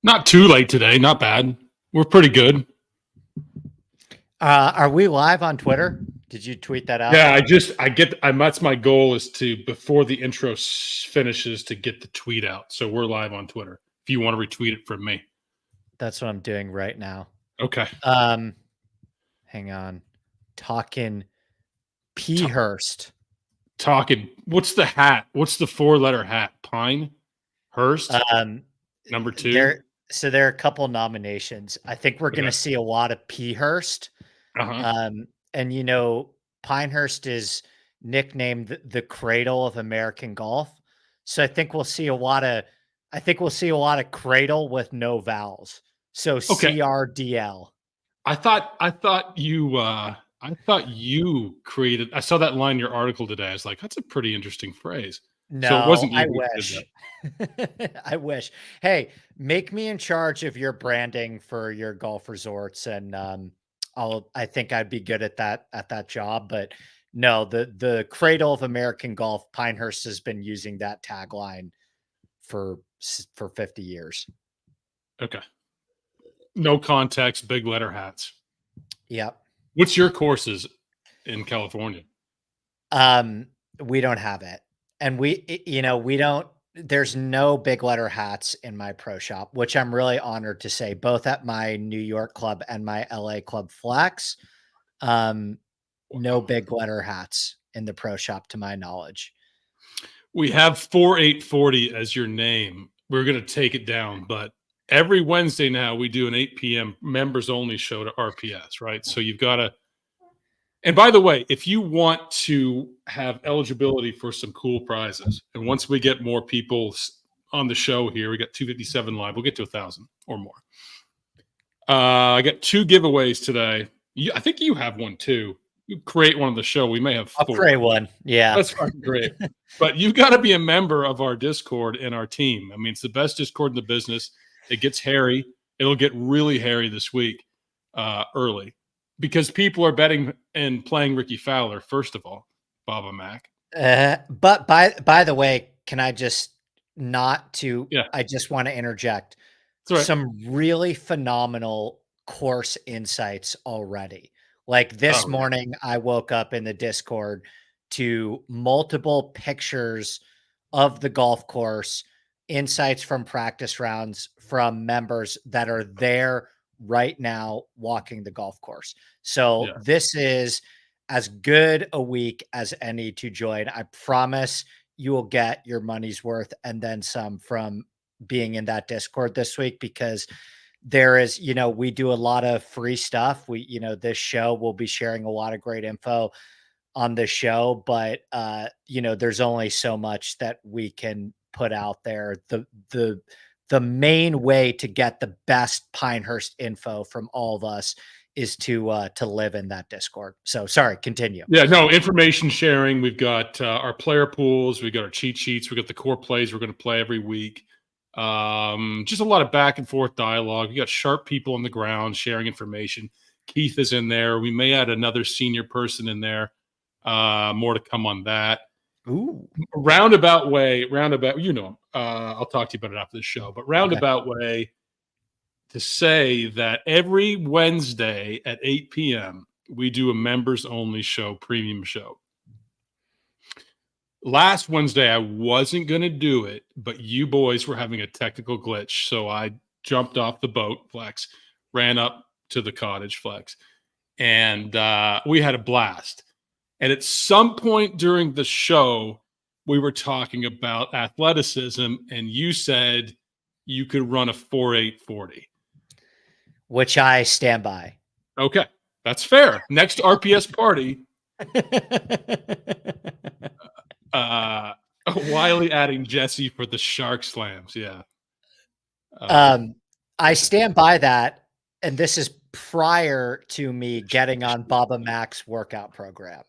Not too late today. Not bad. We're pretty good. Are we live on Twitter? Did you tweet that out? Yeah, that's my goal is to, before the intro finishes, to get the tweet out. So we're live on Twitter. If you want to retweet it from me. That's what I'm doing right now. Okay. Hang on. Talking Pinehurst. Talking. What's the hat? What's the 4-letter hat? Pinehurst? Number 2? There are a couple nominations. I think we're going to see a lot of Pinehurst. And you know, Pinehurst is nicknamed the cradle of American golf. So I think we'll see a lot of cradle with no vowels. So okay. CRDL. I thought you created. I saw that line in your article today. I was like, that's a pretty interesting phrase. No, so it wasn't you I wish. I wish. Hey, make me in charge of your branding for your golf resorts, and I think I'd be good at that job. But no, the cradle of American golf, Pinehurst has been using that tagline for 50 years. Okay. No context, big letter hats. Yep. What's your courses in California? We don't have it. And we don't, there's no big letter hats in my pro shop, which I'm really honored to say, both at my New York club and my LA club Flex. No big letter hats in the pro shop to my knowledge. We have 4840 as your name. We're going to take it down, but every Wednesday now we do an 8 p.m. members only show to RPS, right? So you've got to, and by the way, if you want to have eligibility for some cool prizes, and once we get more people on the show here, we got 257 live, we'll get to 1,000 or more. I got 2 giveaways today. I think you have one too. You create one on the show. We may have 4. I'll create one. Yeah. That's fucking great. But you've got to be a member of our Discord and our team. I mean, it's the best Discord in the business. It gets hairy. It'll get really hairy this week early because people are betting and playing Ricky Fowler, first of all, Baba Mac. But by the way, can I just I just want to interject some really phenomenal course insights already. Like this morning, I woke up in the Discord to multiple pictures of the golf course, insights from practice rounds from members that are there right now walking the golf course. So this is as good a week as any to join. I promise you will get your money's worth and then some from being in that Discord this week, because there is, we do a lot of free stuff. This show will be sharing a lot of great info on the show, but there's only so much that we can put out there. The main way to get the best Pinehurst info from all of us is to live in that Discord. So sorry, continue. Yeah, no, information sharing. We've got our player pools. We've got our cheat sheets. We've got the core plays we're going to play every week. Just a lot of back and forth dialogue. We got sharp people on the ground sharing information. Keith is in there. We may add another senior person in there. More to come on that. Ooh. Roundabout way, I'll talk to you about it after the show, but roundabout way to say that every Wednesday at 8 p.m. we do a members only show, premium show. Last Wednesday, I wasn't going to do it, but you boys were having a technical glitch. So I jumped off the boat, Flex, ran up to the cottage, Flex, and we had a blast. And at some point during the show, we were talking about athleticism, and you said you could run a 4.840. Which I stand by. Okay, that's fair. Next RPS party. Wiley adding Jesse for the Shark Slams. Yeah. I stand by that. And this is prior to me getting on Baba Mac's workout program.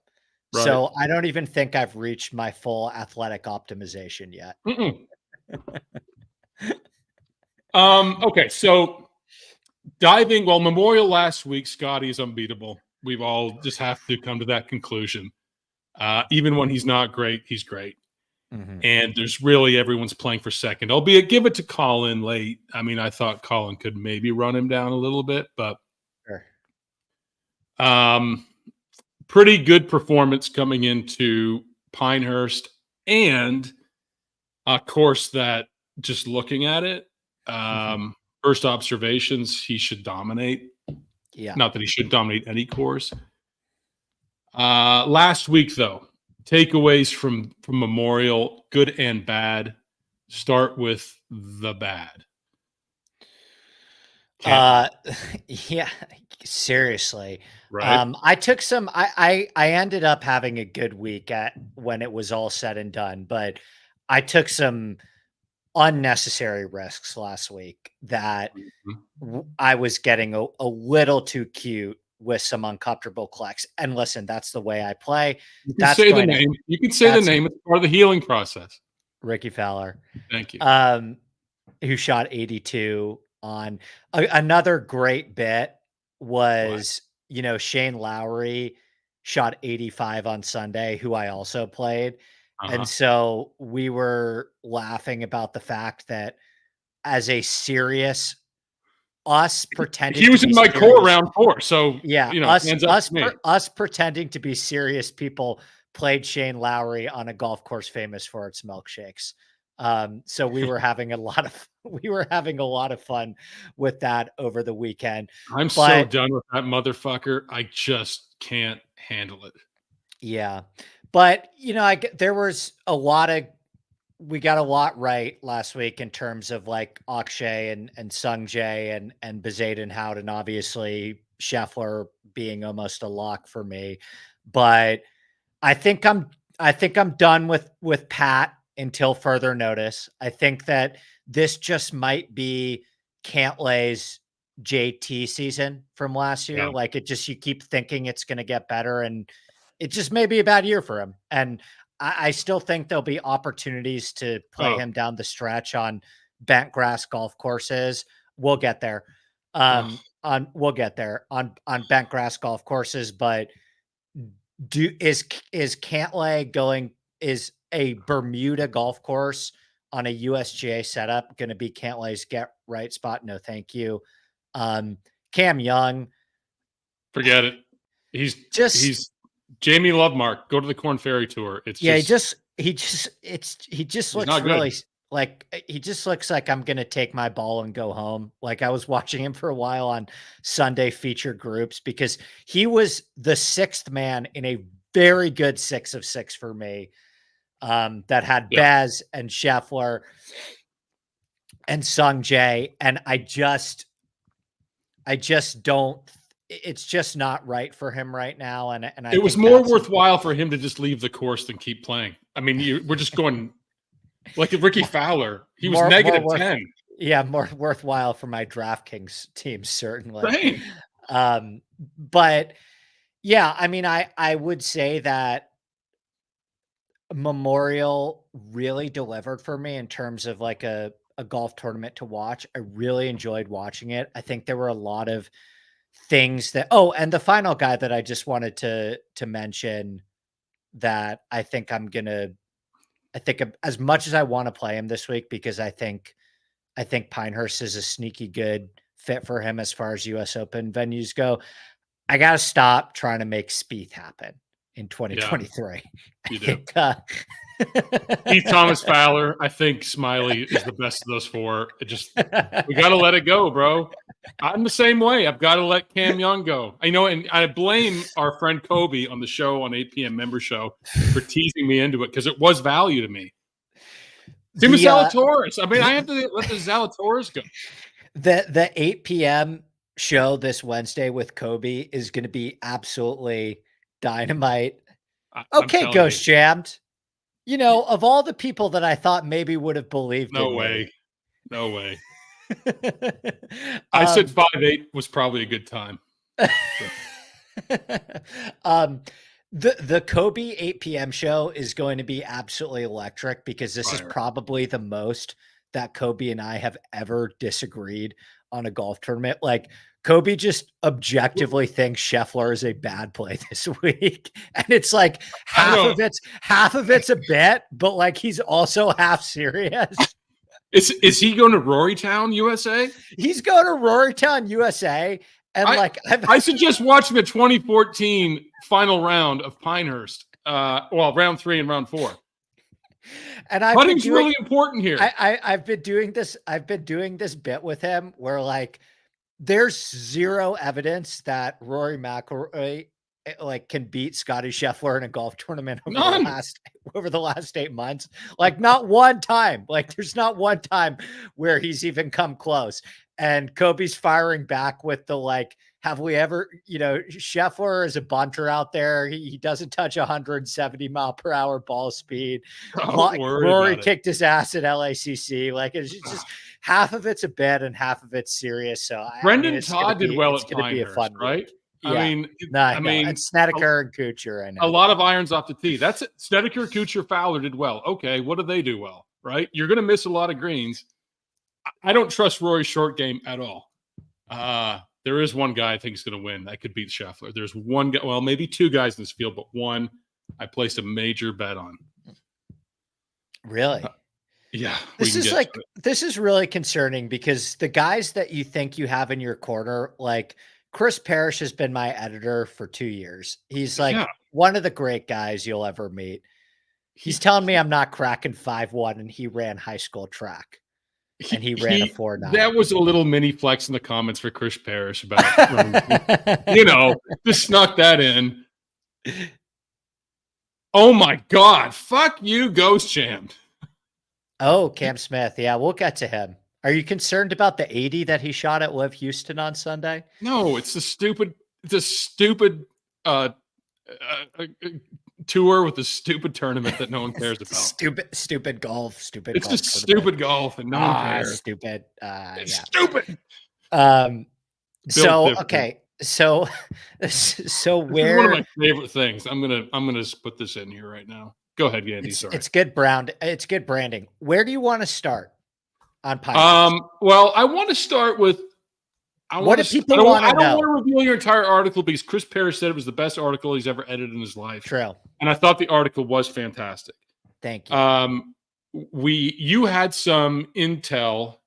Right. So I don't even think I've reached my full athletic optimization yet. Okay. So Memorial last week, Scotty's unbeatable. We've all just have to come to that conclusion. Even when he's not great, he's great. And there's really everyone's playing for second, albeit give it to Colin late. I mean, I thought Colin could maybe run him down a little bit, but pretty good performance coming into Pinehurst, and a course that just looking at it, first observations, he should dominate. Yeah. Not that he should dominate any course. Last week, though, takeaways from Memorial, good and bad. Start with the bad. Yeah, seriously. Right. I took some. I ended up having a good week when it was all said and done, but I took some unnecessary risks last week that I was getting a little too cute with some uncomfortable collects. And listen, that's the way I play. You can say the name. You can say the name. It's part of the healing process. Ricky Fowler. Thank you. Who shot 82 on another great bit was, Shane Lowry shot 85 on Sunday, who I also played. And so we were laughing about the fact that as a serious us pretending he was in my core round 4. So yeah, us pretending to be serious people played Shane Lowry on a golf course famous for its milkshakes. So we were having a lot of fun with that over the weekend. I'm so done with that motherfucker. I just can't handle it. Yeah. But, we got a lot right last week in terms of like Akshay and Sung Jae and Bezaden Howden, obviously Scheffler being almost a lock for me. But I think I'm done with Pat until further notice. I think that this just might be Cantlay's JT season from last year. Yeah. Like you keep thinking it's going to get better, and it just may be a bad year for him. And I still think there'll be opportunities to play him down the stretch on bent grass golf courses. We'll get there. We'll get there on bent grass golf courses. But is Cantlay is a Bermuda golf course on a USGA setup going to be Cantlay's get right spot? No, thank you. Cam Young, forget it. He's Jamie Lovemark. Go to the Corn Ferry Tour. He just looks really like he just looks like I'm going to take my ball and go home. Like I was watching him for a while on Sunday feature groups because he was the 6th man in a very good 6 of 6 for me. That had Bez and Scheffler and Sung Jae. And I just don't. It's just not right for him right now. And it was more worthwhile for him to just leave the course than keep playing. I mean, we're just going like a Ricky Fowler. He was negative 10. Yeah, more worthwhile for my DraftKings team, certainly. Right. But yeah, I mean, I would say that Memorial really delivered for me in terms of like a golf tournament to watch. I really enjoyed watching it. I think there were a lot of things that and the final guy that I just wanted to mention that I think as much as I want to play him this week because I think Pinehurst is a sneaky good fit for him as far as US Open venues go. I got to stop trying to make Spieth happen in 2023. Yeah, you do. Heath Thomas Fowler. I think Smiley is the best of those 4. We got to let it go, bro. I'm the same way. I've got to let Cam Young go. I know, and I blame our friend Kobe on the show on 8 p.m. member show for teasing me into it because it was value to me. Same with Zalatoris. I mean, I have to let the Zalatoris go. The 8 p.m. show this Wednesday with Kobe is going to be absolutely dynamite. Okay, Ghost Jammed. Of all the people that I thought maybe would have believed No way. I said 5'8" was probably a good time. The Kobe 8 p.m. show is going to be absolutely electric because this is probably the most that Kobe and I have ever disagreed on a golf tournament. Like Kobe just objectively thinks Scheffler is a bad play this week. And it's like half of it's a bet, but like he's also half serious. Is he going to Rorytown, USA? He's going to Rorytown, USA. And I suggest watching the 2014 final round of Pinehurst. Round 3 and round 4. And putting's really important here. I've been doing this. I've been doing this bit with him where like there's zero evidence that Rory McIlroy like can beat Scotty Scheffler in a golf tournament over the last 8 months. Like not one time. Like there's not one time where he's even come close. And Kobe's firing back with the like, have we ever, Scheffler is a bunter out there. He doesn't touch 170-mile-per-hour ball speed. Rory kicked his ass at LACC. Like it's just half of it's a bet and half of it's serious. So Brendan Todd did well at Pinehurst, right? Yeah. I mean, and Snedeker and Kuchar. I know a lot of irons off the tee. That's it. Snedeker, Kuchar, Fowler did well. Okay, what do they do well? Right? You're going to miss a lot of greens. I don't trust Rory's short game at all. There is one guy I think is going to win. That could beat Scheffler. There's one guy, well, maybe two guys in this field, but one I placed a major bet on. Really? Yeah. This is really concerning because the guys that you think you have in your corner, like Chris Parrish has been my editor for 2 years. He's like one of the great guys you'll ever meet. He's telling me I'm not cracking 5-1 and he ran high school track. And he ran a 4.9. That was a little mini flex in the comments for Chris Parrish about, just snuck that in. Oh my God. Fuck you, Ghost Champ. Oh, Cam Smith. Yeah, we'll get to him. Are you concerned about the 80 that he shot at Live Houston on Sunday? No, it's a stupid tour with a stupid tournament that no one cares about. Stupid golf. It's just stupid golf and no one cares. Stupid. It's stupid. So okay. So where one of my favorite things. I'm gonna put this in here right now. Go ahead, Andy. Sorry. It's good branding. Where do you want to start on Pinehurst? Well, I want to start with what do people want to know? I don't want to reveal your entire article because Chris Parrish said it was the best article he's ever edited in his life. True. And I thought the article was fantastic. Thank you. You had some intel,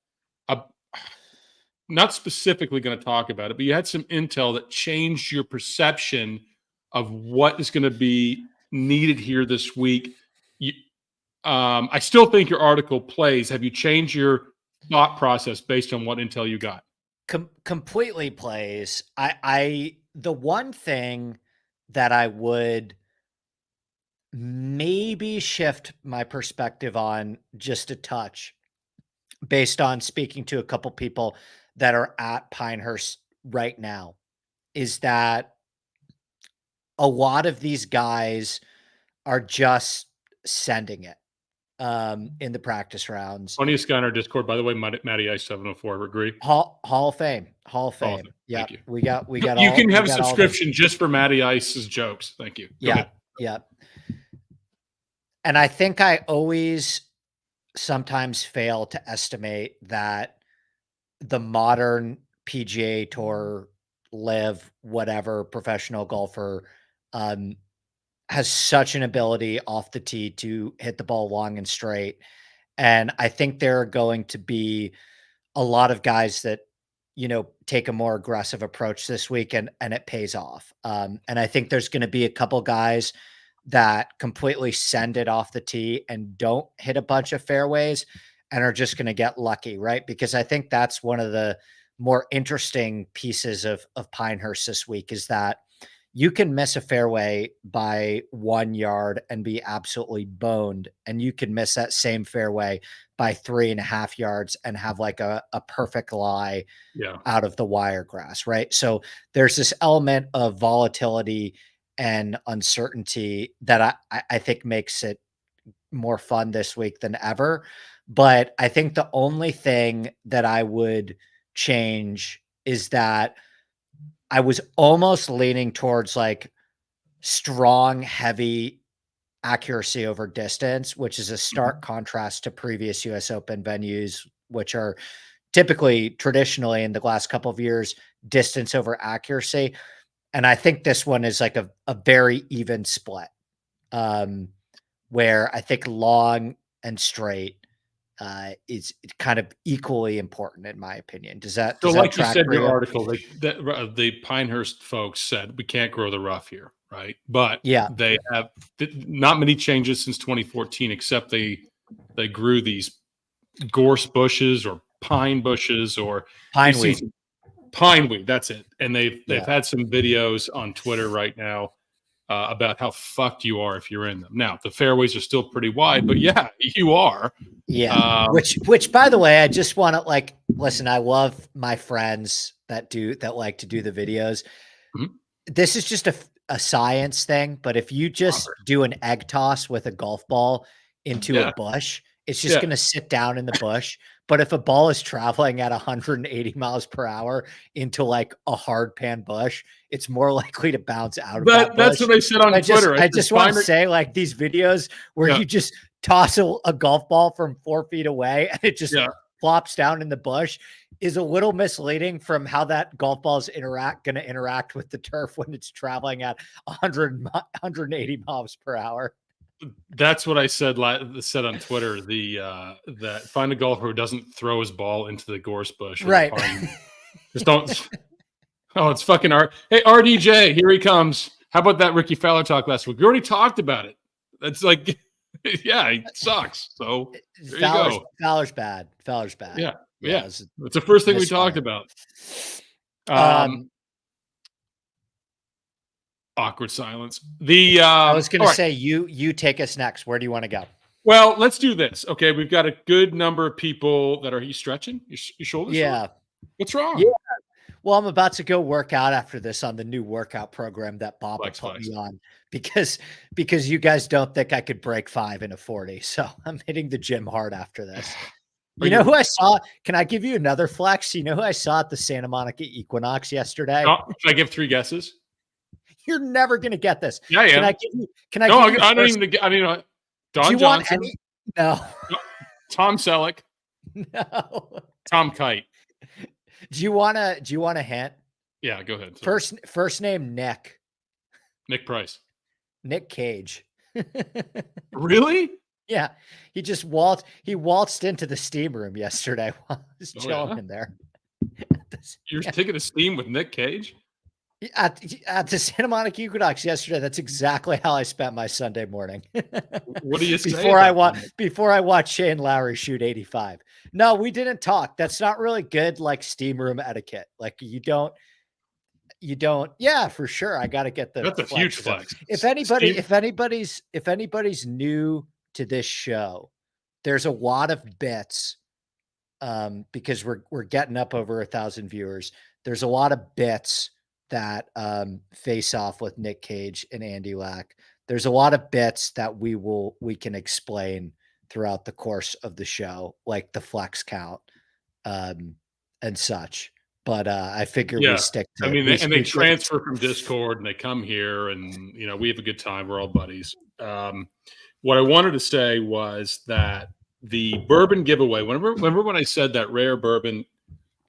not specifically going to talk about it, but you had some intel that changed your perception of what is going to be needed here this week. I still think your article plays. Have you changed your thought process based on what intel you got? Completely plays. The one thing that I would maybe shift my perspective on just a touch based on speaking to a couple people that are at Pinehurst right now is that a lot of these guys are just sending it in the practice rounds. Funniest guy in our Discord, by the way, Matty Ice 704. Agree. Hall of Fame. Yeah, thank you. We got. You can have a subscription just for Matty Ice's jokes. Thank you. Yeah. And I think I always sometimes fail to estimate that the modern PGA Tour, live, whatever professional golfer has such an ability off the tee to hit the ball long and straight. And I think there are going to be a lot of guys that, take a more aggressive approach this week and it pays off. And I think there's going to be a couple guys that completely send it off the tee and don't hit a bunch of fairways and are just going to get lucky, right? Because I think that's one of the more interesting pieces of Pinehurst this week is that you can miss a fairway by 1 yard and be absolutely boned. And you can miss that same fairway by 3.5 yards and have like a perfect lie out of the wiregrass, right? So there's this element of volatility and uncertainty that I think makes it more fun this week than ever. But I think the only thing that I would change is that I was almost leaning towards like strong, heavy accuracy over distance, which is a stark contrast to previous US Open venues, which are typically, traditionally in the last couple of years, distance over accuracy. And I think this one is like a very even split, where I think long and straight is kind of equally important in my opinion. Does that like you track said in for your you? article, the Pinehurst folks said we can't grow the rough here, right? But Yeah, they have not many changes since 2014, except they grew these gorse bushes or pine bushes, or pineweed. Pineweed. That's it. And they've had some videos on Twitter right now about how fucked you are if you're in them. Now the fairways are still pretty wide, but yeah, you are. Yeah. Which by the way, I just want to like, listen, I love my friends that like to do the videos. Mm-hmm. This is just a science thing, but if you just do an egg toss with a golf ball into a bush, it's just going to sit down in the bush. But if a ball is traveling at 180 miles per hour into like a hard pan bush, it's more likely to bounce out of that bush. That's what I said on Twitter. I just want to say, like, these videos where you just toss a golf ball from 4 feet away and it just plops down in the bush is a little misleading from how that golf ball is going to interact with the turf when it's traveling at 180 miles per hour. That's what I said on Twitter. That find a golfer who doesn't throw his ball into the gorse bush. Right. Just don't. Oh, it's fucking Hey, RDJ, here he comes. How about that Ricky Fowler talk last week? We already talked about it. That's like, yeah, he sucks. So there you go. Fowler's bad. Yeah. It's the first thing we talked about. Awkward silence. I was going to say, you take us next. Where do you want to go? Well, let's do this. Okay, we've got a good number of people that are. You stretching your shoulders? Yeah. What's wrong? Yeah. Well, I'm about to go work out after this on the new workout program that Bob put me on because you guys don't think I could break 5 in a 40. So I'm hitting the gym hard after this. You know who I saw? Can I give you another flex? You know who I saw at the Santa Monica Equinox yesterday? Should I give 3 guesses? You're never going to get this. Yeah, yeah. Can I give you I don't even get. I mean, Don Johnson. No. Tom Selleck. No. Tom Kite. Do you want a hint? Yeah, go ahead. Sorry. First name Nick. Nick Price. Nick Cage. Really? Yeah. He just waltzed into the steam room yesterday while I was chilling in there. You're taking a steam with Nick Cage? At the Santa Monica Equinox yesterday. That's exactly how I spent my Sunday morning. What do you say? Before I watched Shane Lowry shoot 85. No, we didn't talk. That's not really good, like steam room etiquette. Like you don't. Yeah, for sure. I got to get the. That's a huge flex. If anybody's new to this show, there's a lot of bits. Because we're getting up over 1,000 viewers. There's a lot of bits that face off with Nick Cage and Andy Lack. There's a lot of bits that we can explain throughout the course of the show, like the flex count and such. But I figure we stick to it. I mean, they transfer from Discord and they come here and, we have a good time. We're all buddies. What I wanted to say was that the bourbon giveaway, remember when I said that rare bourbon,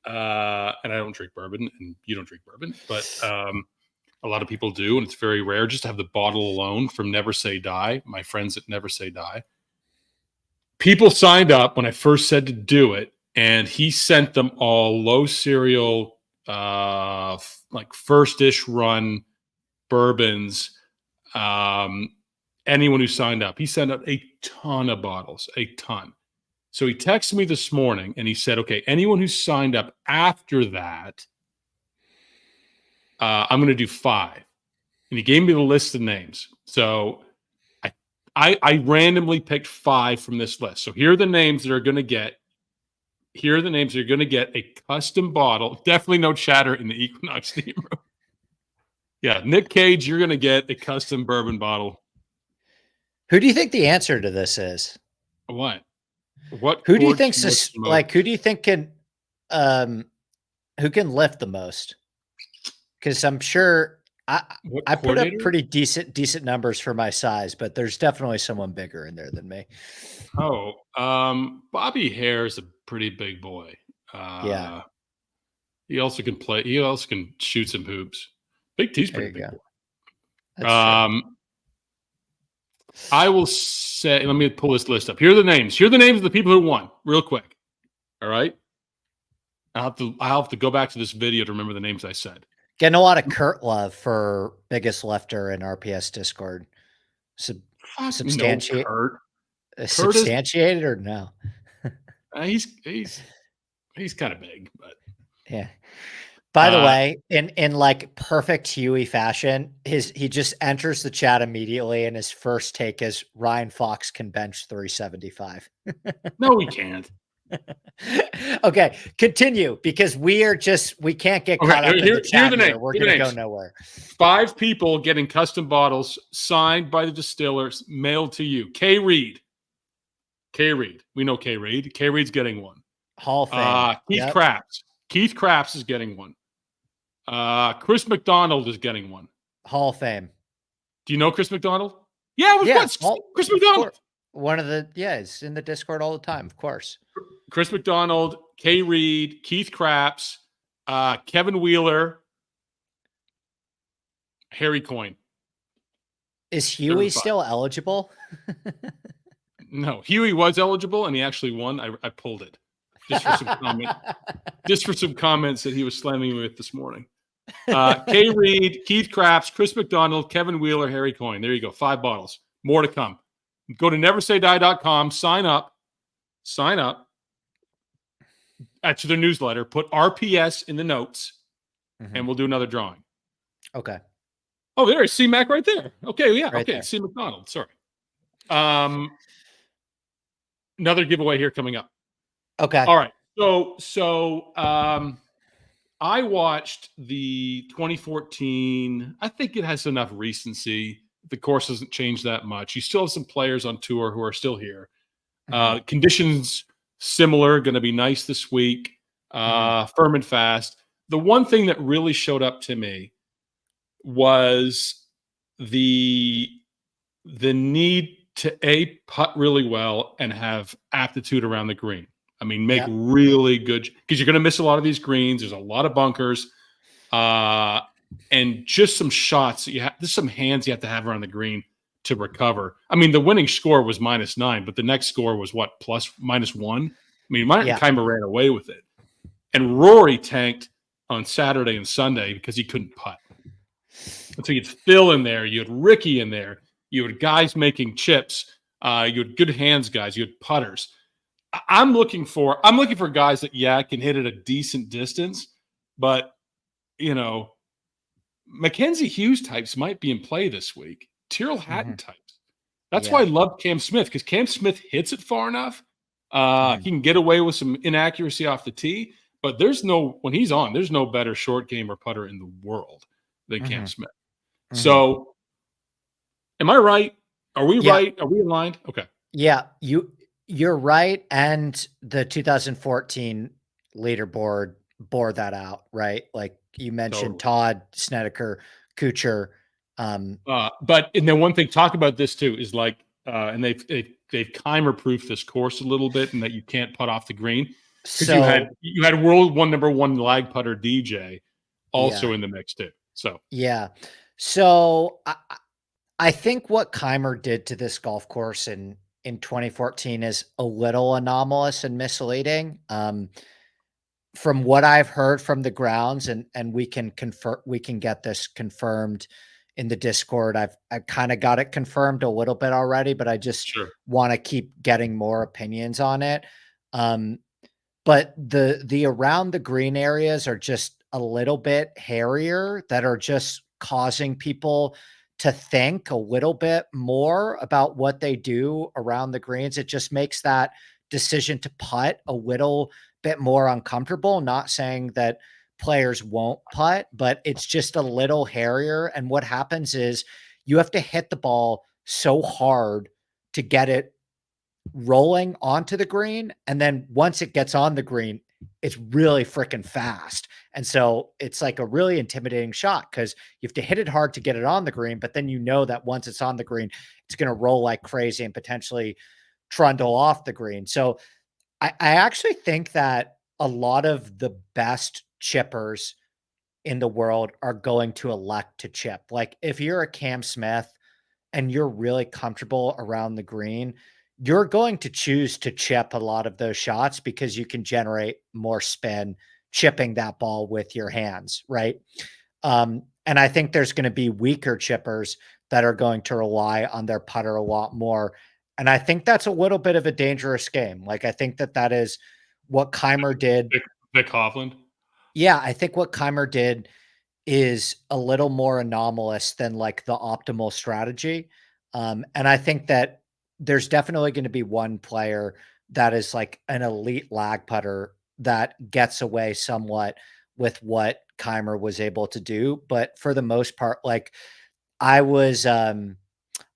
and I don't drink bourbon and you don't drink bourbon, but a lot of people do. And it's very rare just to have the bottle alone from Never Say Die. My friends at Never Say Die. People signed up when I first said to do it. And he sent them all low cereal, like first-ish run bourbons. Anyone who signed up, he sent out a ton of bottles, a ton. So he texted me this morning and he said, okay, anyone who signed up after that, I'm going to do 5. And he gave me the list of names. So I randomly picked 5 from this list. So here are the names that are going to get. Here are the names you're going to get a custom bottle. Definitely no chatter in the Equinox steam room. Yeah, Nick Cage, you're going to get a custom bourbon bottle. Who do you think the answer to this is? What? Who do you think can who can lift the most? Because I'm sure I put up pretty decent numbers for my size, but there's definitely someone bigger in there than me. Oh, Bobby Hare is a pretty big boy. Yeah. He also can play. He also can shoot some hoops. Big T's pretty big. That's true. I will say, let me pull this list up. Here are the names. Here are the names of the people who won, real quick. All right. I'll have to go back to this video to remember the names I said. Getting a lot of Kurt love for biggest lefter in RPS Discord. Substantiate. No, Kurt. Substantiated or no? He's kind of big, but yeah. By the way, in like perfect Huey fashion, he just enters the chat immediately, and his first take is Ryan Fox can bench 375. No, he can't. Okay, continue, because we can't get caught up in the chat. Here are the names. We're going to go nowhere. 5 people getting custom bottles signed by the distillers mailed to you. K Reed. We know K Reed. K Reed's getting one. Hall of Fame. Keith Craps is getting one. Chris McDonald is getting one. Hall of Fame. Do you know Chris McDonald? Yeah, Chris McDonald. One of the it's in the Discord all the time, of course. Chris McDonald, K Reed, Keith Craps, Kevin Wheeler, Harry Coyne. Is Huey still eligible? No, Huey was eligible, and he actually won. I pulled it just for some comments that he was slamming me with this morning. K Reed, Keith Craps, Chris McDonald, Kevin Wheeler, Harry Coyne. There you go. 5 bottles. More to come. Go to neversaydie.com, sign up to their newsletter, put RPS in the notes, and we'll do another drawing. Okay. Oh, there is C-Mac right there. Okay, yeah. Right there. C. McDonald. Sorry. Another giveaway here coming up. Okay. All right. So I watched the 2014. I think it has enough recency. The course hasn't changed that much. You still have some players on tour who are still here. Conditions similar, going to be nice this week. Firm and fast. The one thing that really showed up to me was the need to putt really well and have aptitude around the green. I mean, make really good, because you're going to miss a lot of these greens. There's a lot of bunkers, and just some shots. There's some hands you have to have around the green to recover. I mean, the winning score was -9, but the next score was what, -1. I mean, Martin Keimer ran away with it, and Rory tanked on Saturday and Sunday because he couldn't putt. And so you had Phil in there, you had Ricky in there, you had guys making chips, you had good hands guys, you had putters. I'm looking for guys that can hit at a decent distance, but Mackenzie Hughes types might be in play this week. Tyrrell Hatton types. That's why I love Cam Smith, because Cam Smith hits it far enough. He can get away with some inaccuracy off the tee, but when he's on, there's no better short gamer putter in the world than Cam Smith. So am I right? Are we right? Are we aligned? Okay. Yeah, you're right. And the 2014 leaderboard bore that out, right? Like you mentioned, Todd, Snedeker, Kuchar. But and then one thing, talk about this too, is like, and they've Keimer proofed this course a little bit, and that you can't putt off the green. Because you had world number one lag putter DJ also in the mix too. So I think what Keimer did to this golf course in 2014 is a little anomalous and misleading. From what I've heard from the grounds, and we can get this confirmed in the Discord. I kind of got it confirmed a little bit already, but I just want to keep getting more opinions on it. But the around the green areas are just a little bit hairier, that are just causing people to think a little bit more about what they do around the greens. It just makes that decision to putt a little bit more uncomfortable. Not saying that players won't putt, but it's just a little hairier. And what happens is you have to hit the ball so hard to get it rolling onto the green. And then once it gets on the green, it's really freaking fast. And so it's like a really intimidating shot, because you have to hit it hard to get it on the green. But then that once it's on the green, it's going to roll like crazy and potentially trundle off the green. So I actually think that a lot of the best chippers in the world are going to elect to chip. Like if you're a Cam Smith and you're really comfortable around the green, you're going to choose to chip a lot of those shots because you can generate more spin chipping that ball with your hands, right? And I think there's going to be weaker chippers that are going to rely on their putter a lot more. And I think that's a little bit of a dangerous game. Like I think that is what Keimer did. Vic Hovland. Yeah, I think what Keimer did is a little more anomalous than like the optimal strategy. And I think that there's definitely going to be one player that is like an elite lag putter that gets away somewhat with what Keimer was able to do. But for the most part, like I was, I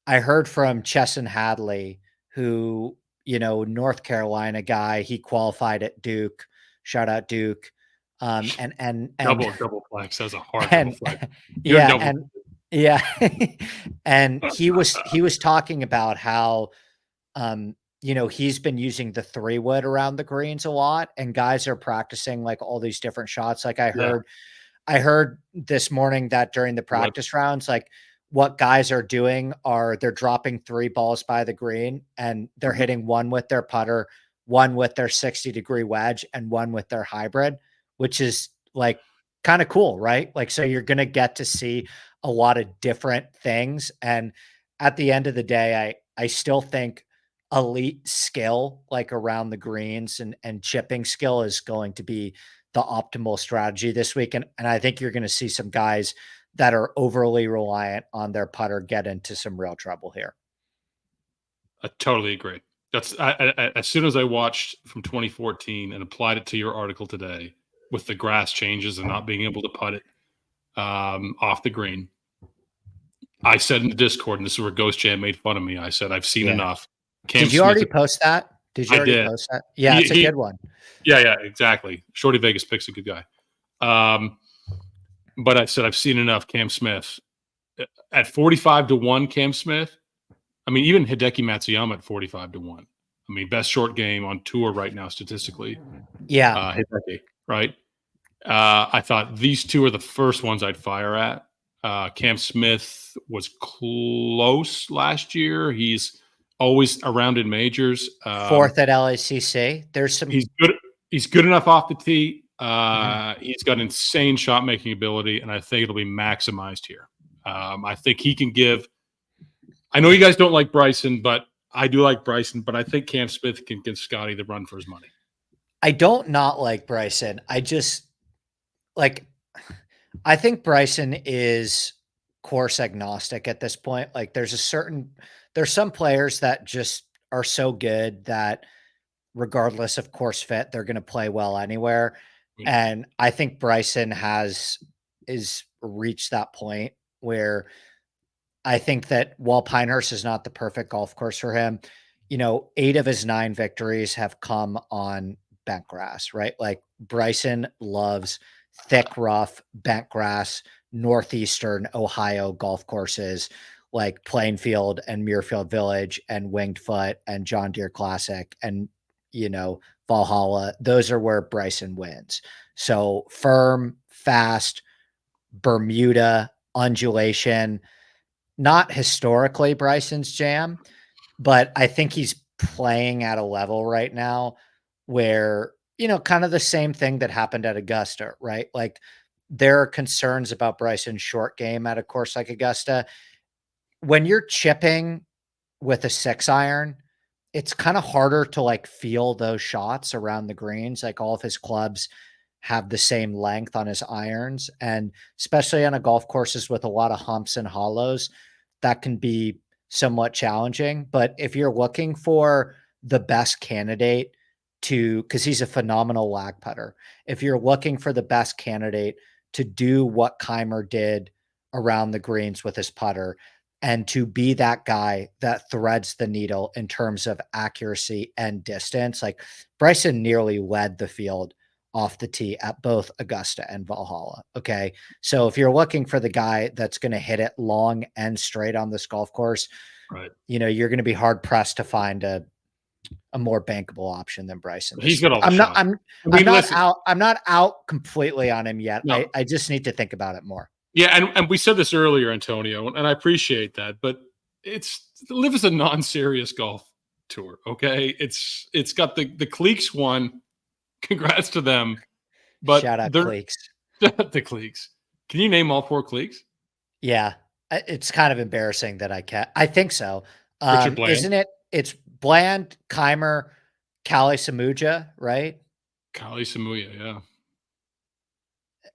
heard from Chesson Hadley, who, North Carolina guy, he qualified at Duke. Shout out Duke. And double flex. That's a hard double and flex. yeah, and yeah, and he was talking about how he's been using the 3-wood around the greens a lot, and guys are practicing like all these different shots. Like I heard this morning that during the practice rounds, like what guys are doing are they're dropping 3 balls by the green and they're hitting one with their putter, one with their 60-degree wedge, and one with their hybrid, which is like kind of cool, right? Like, so you're going to get to see a lot of different things. And at the end of the day, I still think elite skill, like around the greens and chipping skill is going to be the optimal strategy this week. And I think you're going to see some guys that are overly reliant on their putter get into some real trouble here. I totally agree. That's as soon as I watched from 2014 and applied it to your article today with the grass changes and not being able to putt it off the green, I said in the Discord, and this is where Ghost Jam made fun of me. I said, I've seen enough. Did you already post that? Did you already post that? Yeah, it's a good one. Yeah, exactly. Shorty Vegas Pick's a good guy. But I said, I've seen enough Cam Smith. At 45-1, Cam Smith, I mean, even Hideki Matsuyama at 45-1. I mean, best short game on tour right now statistically. Yeah. Hideki, right? I thought these two are the first ones I'd fire at. Cam Smith was close last year. He's always around in majors. 4th at LACC. There's some. He's good. He's good enough off the tee. He's got insane shot making ability, and I think it'll be maximized here. I think he can give. I know you guys don't like Bryson, but I do like Bryson. But I think Cam Smith can give Scotty the run for his money. I don't not like Bryson. I just like. I think Bryson is course agnostic at this point. Like there's some players that just are so good that regardless of course fit, they're going to play well anywhere. Mm-hmm. And I think Bryson is reached that point where I think that while Pinehurst is not the perfect golf course for him, 8 of his 9 victories have come on bent grass, right? Like Bryson loves thick, rough, bent grass, northeastern Ohio golf courses like Plainfield and Muirfield Village and Winged Foot and John Deere Classic and, Valhalla. Those are where Bryson wins. So firm, fast, Bermuda, undulation, not historically Bryson's jam, but I think he's playing at a level right now where, kind of the same thing that happened at Augusta, right? Like there are concerns about Bryson's short game at a course like Augusta. When you're chipping with a 6-iron, it's kind of harder to like feel those shots around the greens. Like all of his clubs have the same length on his irons. And especially on a golf courses with a lot of humps and hollows, that can be somewhat challenging. But if you're looking for the best candidate because he's a phenomenal lag putter, if you're looking for the best candidate to do what Keimer did around the greens with his putter and to be that guy that threads the needle in terms of accuracy and distance, like Bryson nearly led the field off the tee at both Augusta and Valhalla. Okay. So if you're looking for the guy that's going to hit it long and straight on this golf course, right, you're going to be hard pressed to find a a more bankable option than Bryson. He's got all the I'm not out completely on him yet. No. I just need to think about it more. Yeah, and we said this earlier, Antonio, and I appreciate that, but LIV is a non-serious golf tour. Okay, it's got the cliques one. Congrats to them. But shout out cliques. The cliques. Can you name all 4 cliques? Yeah, it's kind of embarrassing that I can't. I think so. Richard Bland. Isn't it? It's Bland, Keimer, Kali Samuja, right? Kali Samuja, yeah.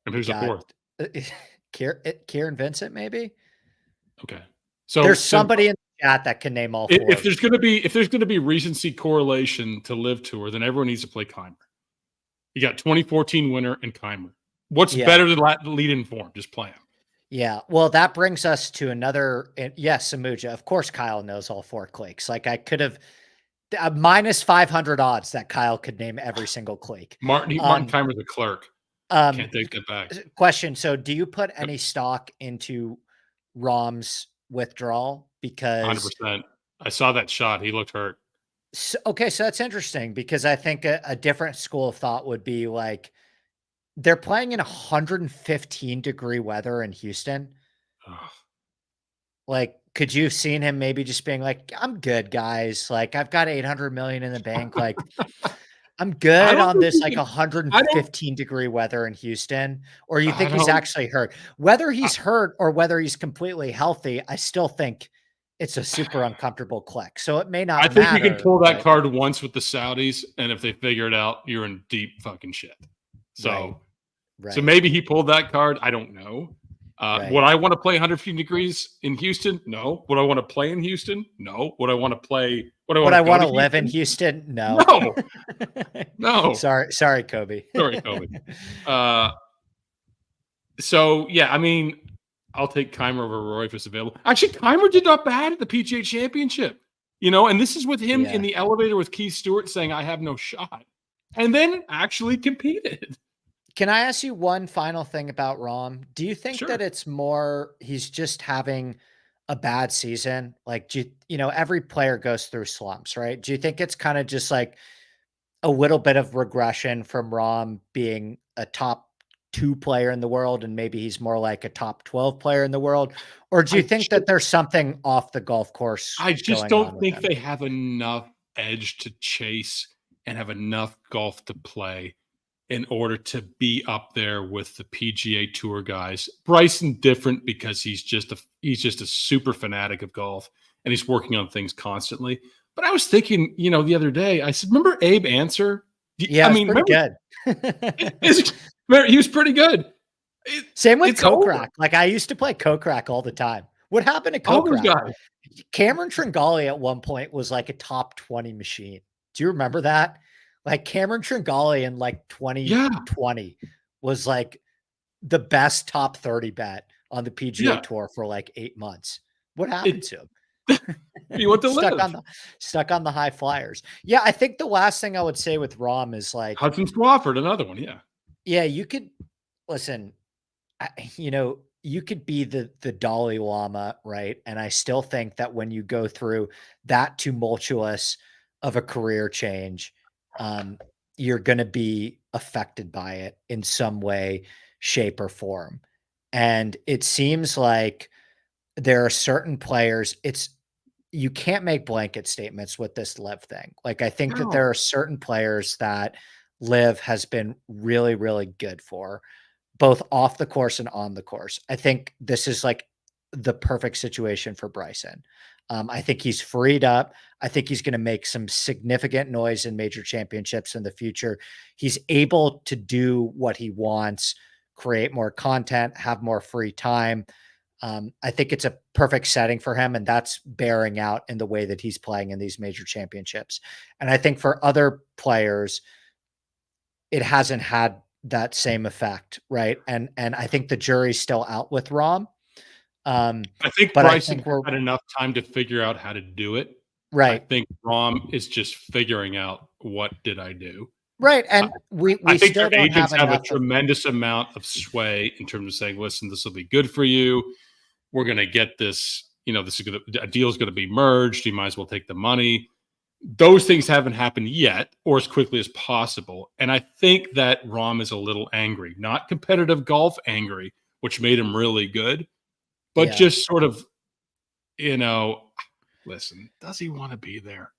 And who's the 4th? Kieran Vincent, maybe. Okay, so there's somebody in the chat that can name all 4. If there's going to be recency correlation to LIV Tour, then everyone needs to play Keimer. You got 2014 winner and Keimer. What's better than lead in form? Just play him. Yeah. Well, that brings us to another. Yes, Samuja. Of course, Kyle knows all 4 cliques. Like I could have minus 500 odds that Kyle could name every single clique. Martin Keimer's a clerk. Can't take that back. Question. So do you put any stock into Rahm's withdrawal? Because 100%. I saw that shot. He looked hurt. So that's interesting because I think a different school of thought would be like they're playing in 115-degree weather in Houston. Ugh. Like, could you have seen him maybe just being like, I'm good, guys. Like, I've got 800 million in the bank. Like, I'm good on this, like 115-degree weather in Houston. Or you think he's actually hurt? Whether he's hurt or whether he's completely healthy, I still think it's a super uncomfortable click. So it may not matter. I think you can pull that card once with the Saudis, and if they figure it out, you're in deep fucking shit. So, so maybe he pulled that card. I don't know. Would I want to play 115 degrees in Houston? No. Would I want to play in Houston? No. Would I want to play? Would I want to live in Houston? No. No. No. Sorry, Kobe. Sorry, Kobe. So yeah, I mean, I'll take Keimer over Roy if it's available. Actually, Keimer did not bad at the PGA Championship, and this is with him in the elevator with Keith Stewart saying, I have no shot, and then actually competed. Can I ask you one final thing about Rahm? Do you think that it's more he's just having a bad season? Like, every player goes through slumps, right? Do you think it's kind of just like a little bit of regression from Rahm being a top 2 player in the world and maybe he's more like a top 12 player in the world? Or do you think that there's something off the golf course? I just don't think they have enough edge to chase and have enough golf to play in order to be up there with the PGA Tour guys. Bryson different because he's just a super fanatic of golf and he's working on things constantly. But I was thinking, the other day, I said, remember Abe Answer? Yeah, I mean, pretty good. He was pretty good. Same with Kokrak. Like I used to play Kokrak all the time. What happened to Kokrak? Cameron Tringali at one point was like a top 20 machine. Do you remember that? Like Cameron Tringali in like 2020 was like the best top 30 bet on the PGA Tour for like 8 months. What happened to him? He went to stuck on the high flyers. Yeah, I think the last thing I would say with Rahm is like Hudson Swafford, another one. Yeah, you could listen. You could be the Dalai Lama, right? And I still think that when you go through that tumultuous of a career change, you're going to be affected by it in some way, shape, or form. And it seems like there are certain players. You can't make blanket statements with this LIV thing. Like I think that there are certain players that LIV has been really, really good for, both off the course and on the course. I think this is like the perfect situation for Bryson. I think he's freed up. I think he's going to make some significant noise in major championships in the future. He's able to do what he wants, create more content, have more free time. I think it's a perfect setting for him, and that's bearing out in the way that he's playing in these major championships. And I think for other players, it hasn't had that same effect, right? And I think the jury's still out with Rahm. I think Bryson had enough time to figure out how to do it. Right. I think Rahm is just figuring out what did I do. Right. And I think their agents have a tremendous amount of sway in terms of saying, listen, this will be good for you. We're going to get this, a deal is going to be merged. You might as well take the money. those things haven't happened yet or as quickly as possible. And I think that Rahm is a little angry, not competitive golf angry, which made him really good, but just sort of, listen, does he want to be there?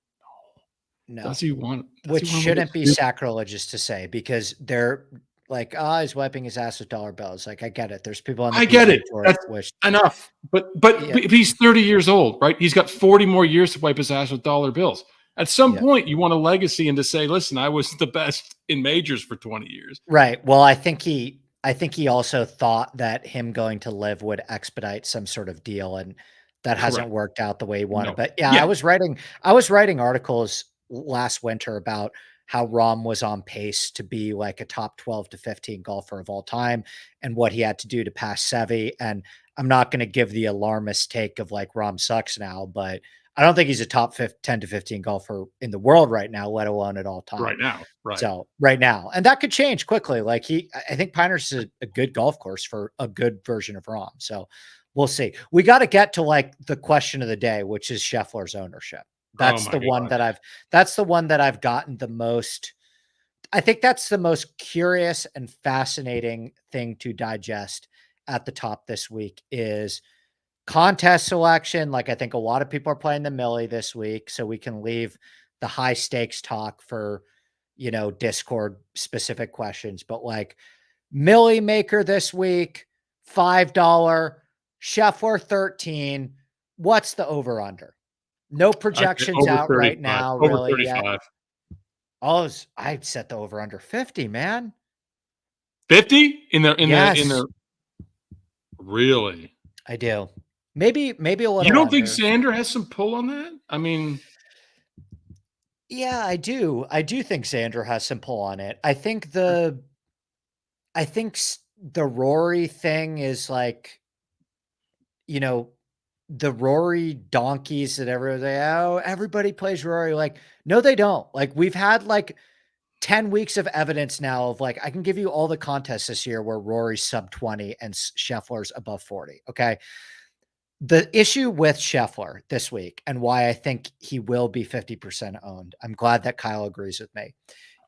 No. Does he want? Which shouldn't be sacrilegious to say, because they're like, he's wiping his ass with dollar bills. Like, I get it. There's people on the I get it. Tour That's enough. But he's 30 years old, right? He's got 40 more years to wipe his ass with dollar bills. At some point, you want a legacy and to say, listen, I was the best in majors for 20 years. Right. Well, I think he also thought that him going to live would expedite some sort of deal, and that hasn't worked out the way he wanted. No. But I was writing articles last winter about how Rahm was on pace to be like a top 12 to 15 golfer of all time and what he had to do to pass Seve. And I'm not going to give the alarmist take of like Rahm sucks now, but I don't think he's a top 10 to 15 golfer in the world right now, let alone at all time. Right now. Right. So right now, and that could change quickly. Like I think Pinehurst is a good golf course for a good version of Rahm. So we'll see. We got to get to like the question of the day, which is Scheffler's ownership. That's the one that I've gotten the most. I think that's the most curious and fascinating thing to digest at the top this week is contest selection. Like, I think a lot of people are playing the Millie this week, so we can leave the high stakes talk for, Discord specific questions, but like Millie maker this week, $5, Scheffler 13. What's the over under? No projections out 35, right now, really 35. Yet. I'd set the over under 50, man. 50 in the really? I do. Maybe a little. You don't think Xander has some pull on that? I mean, yeah, I do. I do think Xander has some pull on it. I think the Rory thing is like, the Rory donkeys that everybody plays Rory. Like, no, they don't. Like, we've had like 10 weeks of evidence now of like, I can give you all the contests this year where Rory's sub 20 and Scheffler's above 40. Okay. The issue with Scheffler this week and why I think he will be 50% owned, I'm glad that Kyle agrees with me,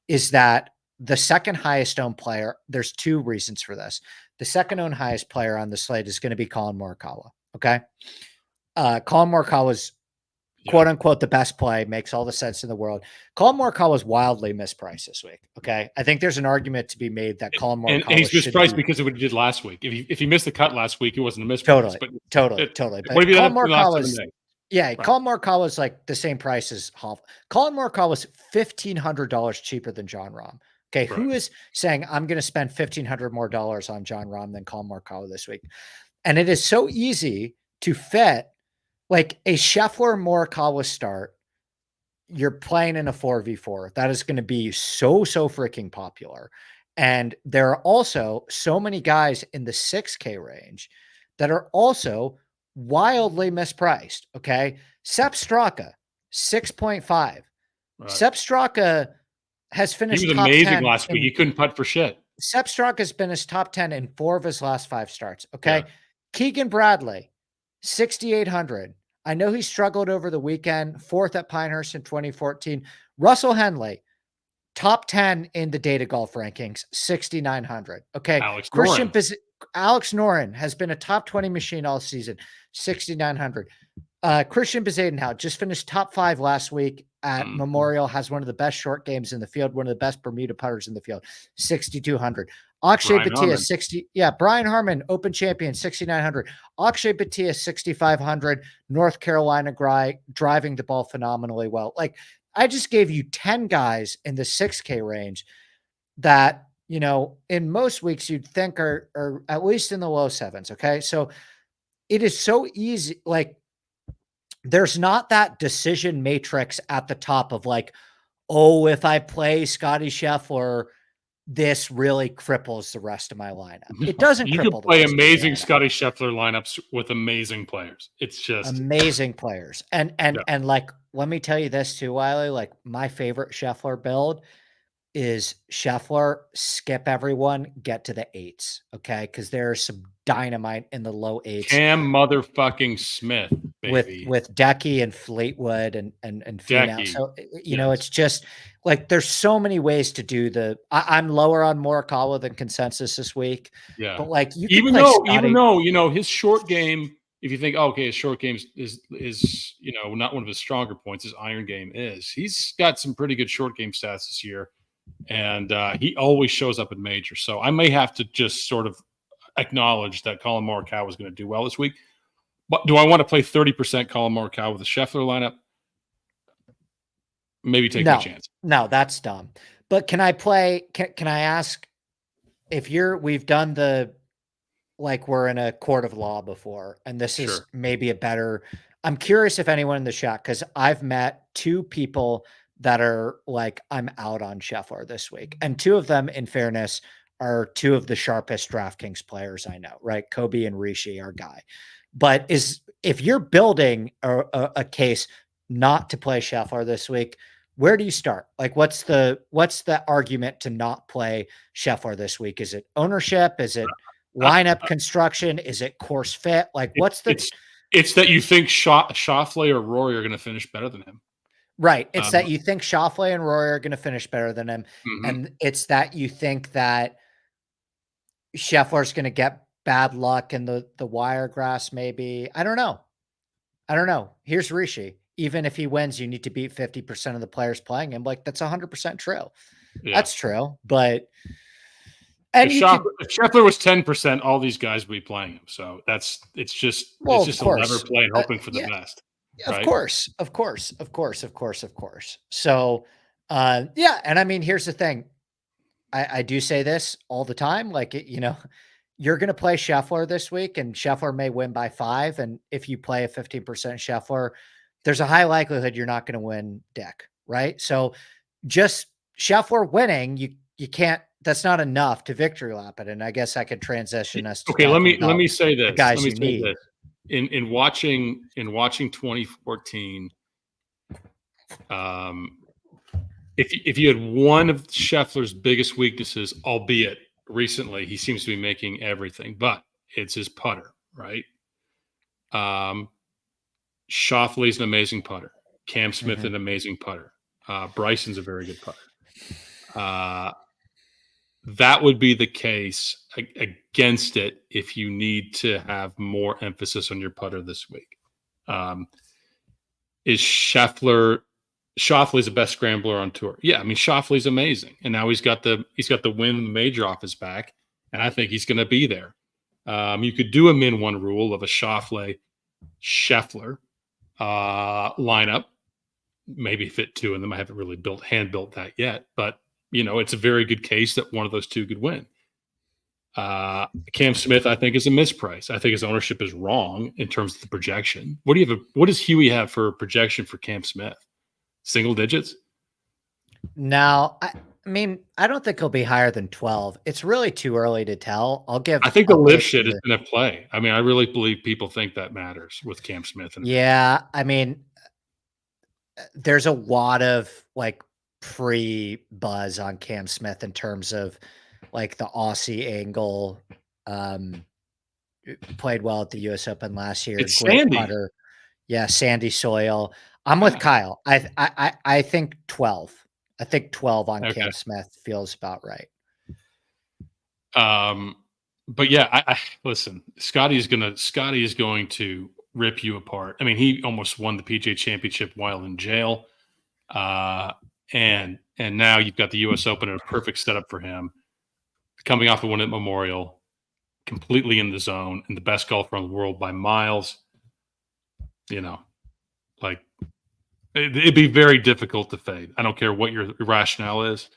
is that the second highest owned player, there's two reasons for this. The second owned highest player on the slate is going to be Colin Morikawa. Okay. Colin Morikawa's quote unquote the best play, makes all the sense in the world. Colin Morikawa was wildly mispriced this week. Okay. I think there's an argument to be made that Colin Morikawa and he's mispriced because of what he did last week. If he missed the cut last week, it wasn't a misprice. Totally. But Colin Morikawa's Colin Morikawa is like the same price as Hoff. Colin Morikawa was $1,500 cheaper than Jon Rahm. Okay. Right. Who is saying I'm going to spend $1,500 more on Jon Rahm than Colin Morikawa this week? And it is so easy to fit like a Scheffler Morikawa start. You're playing in a 4v4. That is going to be so freaking popular. And there are also so many guys in the 6K range that are also wildly mispriced. Okay. Sepp Straka, 6.5. Right. Sepp Straka has finished. He was amazing last week. He couldn't putt for shit. Sepp Straka has been his top 10 in 4 of his last 5 starts. Okay. Yeah. Keegan Bradley, 6,800. I know he struggled over the weekend, 4th at Pinehurst in 2014. Russell Henley, top 10 in the data golf rankings, 6,900. Okay. Alex Noren has been a top 20 machine all season, 6,900. Christian Bezadenhout just finished top 5 last week at Memorial, has one of the best short games in the field, one of the best Bermuda putters in the field, 6,200. Akshay Bhatia, 60. Yeah. Brian Harmon, open champion, 6,900. Akshay Bhatia, 6,500. North Carolina guy, driving the ball phenomenally well. Like, I just gave you 10 guys in the 6K range that, in most weeks you'd think are at least in the low 7s. Okay. So it is so easy. Like, there's not that decision matrix at the top of like, oh, if I play Scotty Scheffler, this really cripples the rest of my lineup. It doesn't. You cripple can play amazing Scotty Scheffler lineups with amazing players. It's just amazing players. And like, let me tell you this too, Wiley, like my favorite Scheffler build is Scheffler, skip everyone, get to the 8s, okay? Because there's some dynamite in the low 8s. Cam motherfucking Smith, baby. With Decky and Fleetwood and Finau. So, you know, it's just like there's so many ways to do I'm lower on Morikawa than consensus this week. Yeah. But like you even though, you know, his short game, if you think, okay, his short game is, you know, not one of his stronger points, his iron game is. He's got some pretty good short game stats this year. And he always shows up in majors. So I may have to just sort of acknowledge that Colin Morikawa is going to do well this week. But do I want to play 30% Colin Morikawa with the Scheffler lineup? Maybe take a chance. No, that's dumb. But can I play? Can I ask if we've done like we're in a court of law before, and this is maybe a better. I'm curious if anyone in the chat, because I've met 2 people that are like, I'm out on Scheffler this week, and 2 of them, in fairness, are 2 of the sharpest DraftKings players I know. Right, Kobe and Rishi, our guy. But if you're building a case not to play Scheffler this week, where do you start? Like, what's the argument to not play Scheffler this week? Is it ownership? Is it lineup construction? Is it course fit? Like, it's that you think Schauffele or Rory are going to finish better than him. Right. It's that you think Schauffele and Rory are going to finish better than him. Mm-hmm. And it's that you think that Scheffler's going to get bad luck in the Wiregrass, maybe. I don't know. Here's Rishi. Even if he wins, you need to beat 50% of the players playing him. Like, that's 100% true. Yeah. That's true. But if Scheffler was 10%, all these guys would be playing him. So it's just a lever play and hoping for the best. Right? Of course. So yeah. And I mean, here's the thing. I do say this all the time. Like, you know, you're going to play Scheffler this week, and Scheffler may win by 5. And if you play a 15% Scheffler, there's a high likelihood you're not going to win Dick, right? So just Scheffler winning, you can't. That's not enough to victory lap it. And I guess I could transition us. Okay, let me say this. Guys, let me say this. In watching 2014, if you had one of Scheffler's biggest weaknesses, albeit recently he seems to be making everything, but it's his putter, right? Schauffele's an amazing putter. Cam Smith an amazing putter. Bryson's a very good putter. That would be the case against it if you need to have more emphasis on your putter this week. Is Schauffele's the best scrambler on tour? Yeah, I mean, Schauffele's amazing, and now he's got the win in the major off his back, and I think he's going to be there. You could do a min 1 rule of a Schauffele Scheffler lineup, maybe fit 2 of them. I haven't really hand built that yet, but you know, it's a very good case that one of those 2 could win. Cam Smith, I think, is a misprice. I think his ownership is wrong in terms of the projection. What does Huey have for projection for Cam Smith? Single digits? No, I mean, I don't think he'll be higher than 12. It's really too early to tell. I think the live shit is going to play. I mean, I really believe people think that matters with Cam Smith. Yeah, I mean, there's a lot of like pre-buzz on Cam Smith in terms of like the Aussie angle. Played well at the U.S. Open last year. It's sandy. Putter. Yeah, sandy soil. I'm with Kyle. I think 12. I think 12 on Cam Smith feels about right. But yeah, I listen. Scotty is going to rip you apart. I mean, he almost won the PGA Championship while in jail. And now you've got the U.S. Open in a perfect setup for him. Coming off a win at Memorial, completely in the zone, and the best golfer in the world by miles. You know, like it'd be very difficult to fade. I don't care what your rationale is,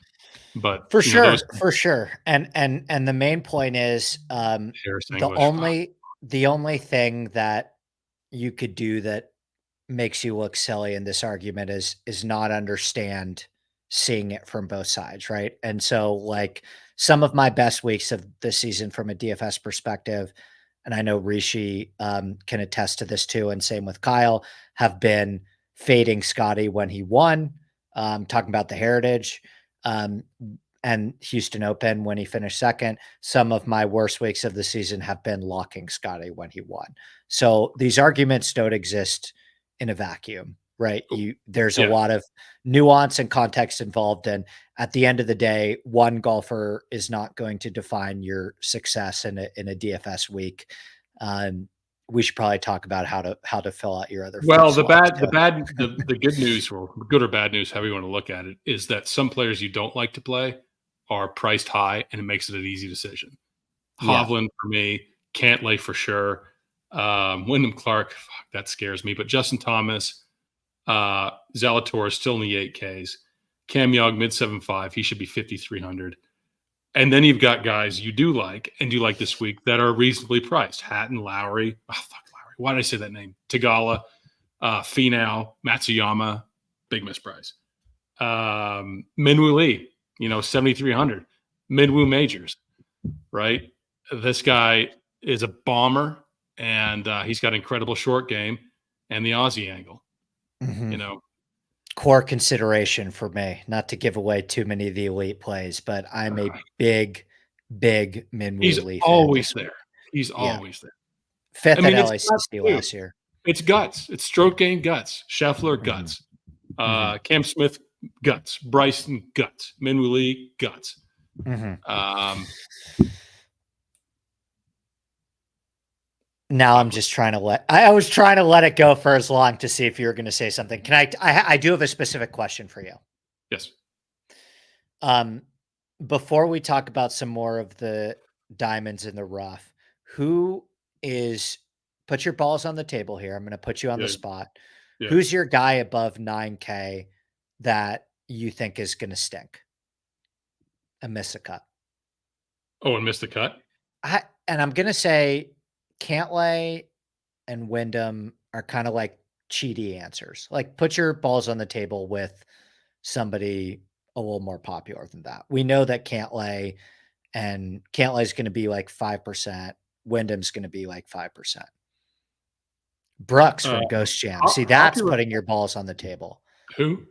but for sure. And the main point is the only thing that you could do that makes you look silly in this argument is not understand seeing it from both sides, right? And so like some of my best weeks of this season from a DFS perspective, and I know Rishi can attest to this too, and same with Kyle, have been fading Scotty when he won, talking about the Heritage, and Houston Open when he finished second. Some of my worst weeks of the season have been locking Scotty when he won. So these arguments don't exist in a vacuum, right? There's a lot of nuance and context involved. And at the end of the day, one golfer is not going to define your success in a DFS week. We should probably talk about how to fill out your other. Well, the good news, or good or bad news, however you want to look at it, is that some players you don't like to play are priced high, and it makes it an easy decision. Hovland for me, Cantlay for sure, Wyndham Clark, that scares me. But Justin Thomas, Zalatoris still in the 8Ks, Cam Young mid 7.5, he should be 5,300. And then you've got guys you do like and you like this week that are reasonably priced. Hatton, Lowry. Oh, fuck Lowry. Why did I say that name? Tagala, Finau, Matsuyama, big misprice. Minwoo Lee, 7,300. Minwoo Majors, right? This guy is a bomber, and he's got incredible short game and the Aussie angle. Core consideration for me, not to give away too many of the elite plays, but I'm a big Minwoo Lee fan. Always there. He's always there. Fifth at LACC last year. It's guts. It's stroke game guts. Scheffler guts. Cam Smith guts. Bryson guts. Minwoo Lee guts. Now I'm just trying to I was trying to let it go for as long to see if you were going to say something. Can I do have a specific question for you. Yes. Before we talk about some more of the diamonds in the rough, put your balls on the table here. I'm going to put you on the spot. Yeah. Who's your guy above 9K that you think is going to stink and miss a cut? Oh, and miss the cut? And I'm going to say Cantlay and Wyndham are kind of like cheaty answers. Like, put your balls on the table with somebody a little more popular than that. We know that Cantlay is going to be like 5%. Wyndham's going to be like 5%. Brooks from Ghost Jam. See, that's putting your balls on the table. Who?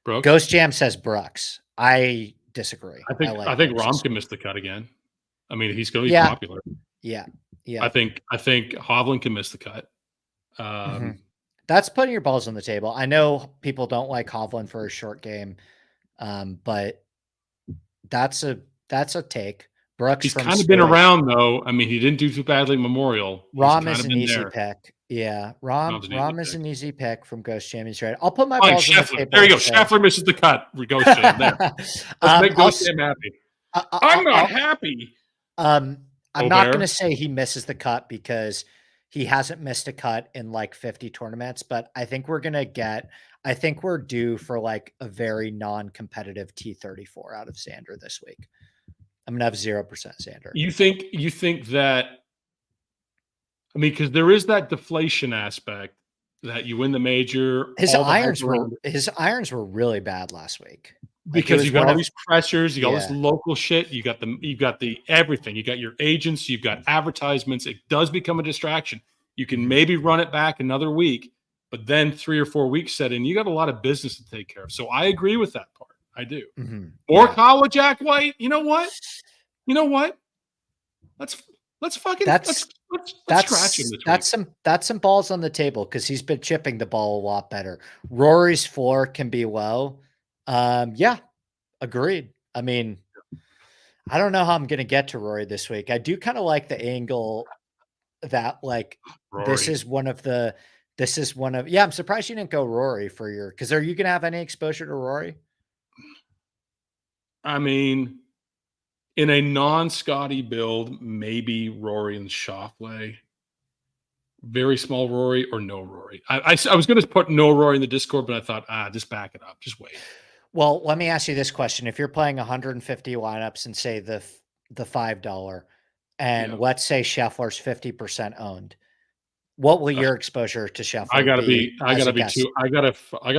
Brooks? Ghost Jam says Brooks. I disagree. I think Rahm can miss the cut again. I mean, he's going to be popular. Yeah. I think Hovland can miss the cut. That's putting your balls on the table. I know people don't like Hovland for a short game, but that's a take. Brooks, he's kind of been around though. I mean, he didn't do too badly at Memorial. Rahm is an easy pick. Yeah, Rahm is an easy pick from Ghost Jam. He's right. I'll put my balls on the table. There you go. Scheffler misses the cut. Ghost Jam there. Let's make Ghost Jam happy. I'm not happy. I'm not going to say he misses the cut because he hasn't missed a cut in like 50 tournaments, but I think we're due for like a very non-competitive T34 out of Xander this week. I'm going to have 0% Xander. You think that, I mean, because there is that deflation aspect that you win the major. His irons were really bad last week. Because you got all these pressures, you got all this local shit, you got the everything, you got your agents, you've got advertisements. It does become a distraction. You can maybe run it back another week, but then 3 or 4 weeks set in, you got a lot of business to take care of. So I agree with that part. I do. Or Kyle with Jack White. You know what? Let's scratch him this week. That's some balls on the table because he's been chipping the ball a lot better. Rory's floor can be low. Agreed. I mean, I don't know how I'm going to get to Rory this week. I do kind of like the angle that like Rory. I'm surprised you didn't go Rory because are you going to have any exposure to Rory? I mean, in a non-Scotty build, maybe Rory and Schauffele. Very small Rory or no Rory. I was going to put no Rory in the Discord, but I thought, just back it up. Just wait. Well, let me ask you this question. If you're playing 150 lineups and say the $5 and let's say Scheffler's 50% owned, what will your exposure to Scheffler I gotta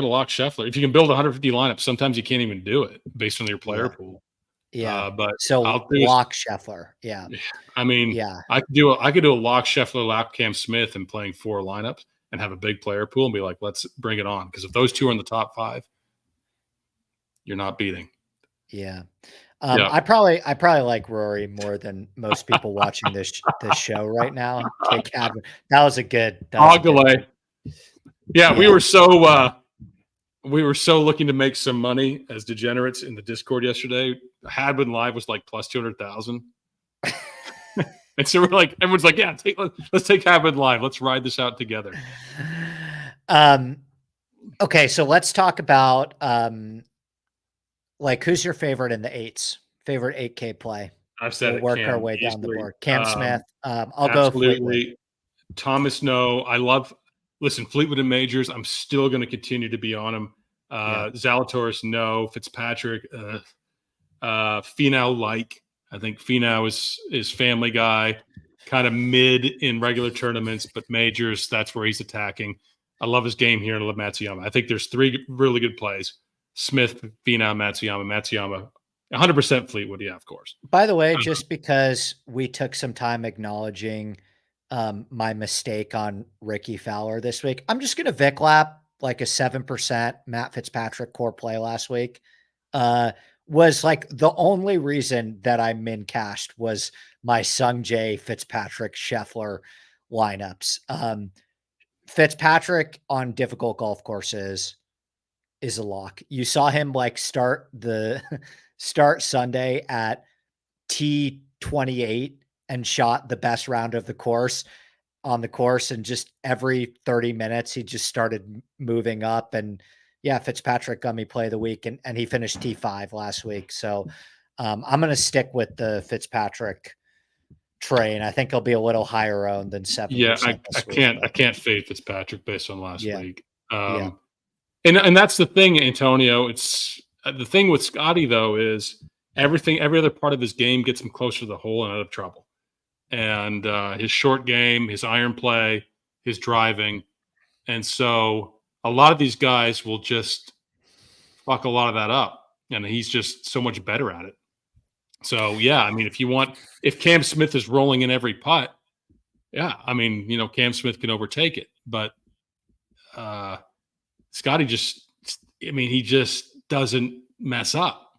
lock Scheffler. If you can build 150 lineups, sometimes you can't even do it based on your player pool. Yeah, but so lock Scheffler. Yeah, I mean, I could do a lock Scheffler, lock Cam Smith, and playing 4 lineups and have a big player pool and be like, let's bring it on. Because if those two are in the top 5, you're not beating. Yeah. Yeah. I probably like Rory more than most people watching this show right now. Take Hadwin. That was a good. Yeah, we were so looking to make some money as degenerates in the Discord yesterday. Hadwin live was like plus 200,000. And so we're like, everyone's like, yeah, let's take Hadwin live. Let's ride this out together. Okay, so let's talk about like who's your favorite in the eights? Favorite 8K play? I've said we'll work our way down the board. Cam Smith. I'll go Fleetwood. Thomas, no. Listen, Fleetwood and majors, I'm still going to continue to be on him. Zalatoris, no. Fitzpatrick, Finau, like. I think Finau is family guy, kind of mid in regular tournaments, but majors, that's where he's attacking. I love his game here, and I love Matsuyama. I think there's 3 really good plays. Smith, Finau, Matsuyama, 100% Fleetwood, yeah, of course. By the way, just because we took some time acknowledging my mistake on Ricky Fowler this week, I'm just going to Vic lap like a 7% Matt Fitzpatrick core play last week. Was like the only reason that I min cashed was my Sung Jae, Fitzpatrick, Scheffler lineups. Fitzpatrick on difficult golf courses is a lock. You saw him like start Sunday at T28 and shot the best round of the course on the course. And just every 30 minutes, he just started moving up. And yeah, Fitzpatrick got me play of the week, and he finished T5 last week. So I'm going to stick with the Fitzpatrick train. I think he'll be a little higher owned than 7%. Yeah, I can't fade Fitzpatrick based on last week. And that's the thing, Antonio. It's the thing with Scotty though is every other part of his game gets him closer to the hole and out of trouble. And his short game, his iron play, his driving, and so a lot of these guys will just fuck a lot of that up, and he's just so much better at it. So yeah, I mean, if Cam Smith is rolling in every putt, yeah, I mean, Cam Smith can overtake it, but Scotty he just doesn't mess up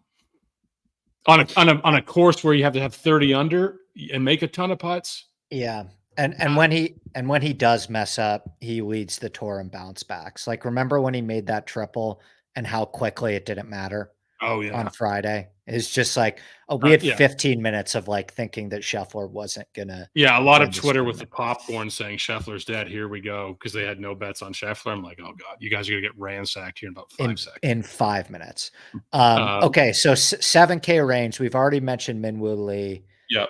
on a course where you have to have 30 under and make a ton of putts. Yeah. And when he does mess up, he leads the tour in bounce backs. Like, remember when he made that triple and how quickly it didn't matter? Oh yeah. On Friday. It's just like, we had 15 minutes of like thinking that Scheffler wasn't gonna. Yeah, a lot of Twitter with the popcorn saying Scheffler's dead. Here we go, because they had no bets on Scheffler. I'm like, oh god, you guys are gonna get ransacked here in about 5 seconds. In 5 minutes. Okay, so 7K range. We've already mentioned Minwoo Lee. Yeah.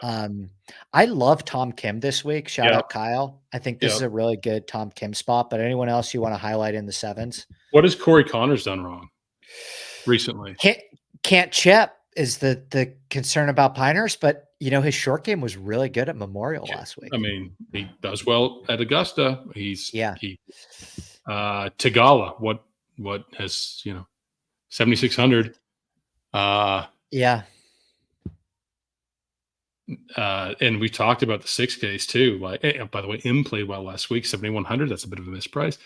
I love Tom Kim this week. Shout out Kyle. I think this is a really good Tom Kim spot. But anyone else you want to highlight in the sevens? What has Corey Connors done wrong recently? Can't chip is the concern about Pinehurst, but his short game was really good at Memorial last week. I mean, he does well at Augusta. Tagala, what has 7,600. Yeah. And we talked about the 6Ks too. Like, by the way, Im played well last week, 7,100. That's a bit of a misprice.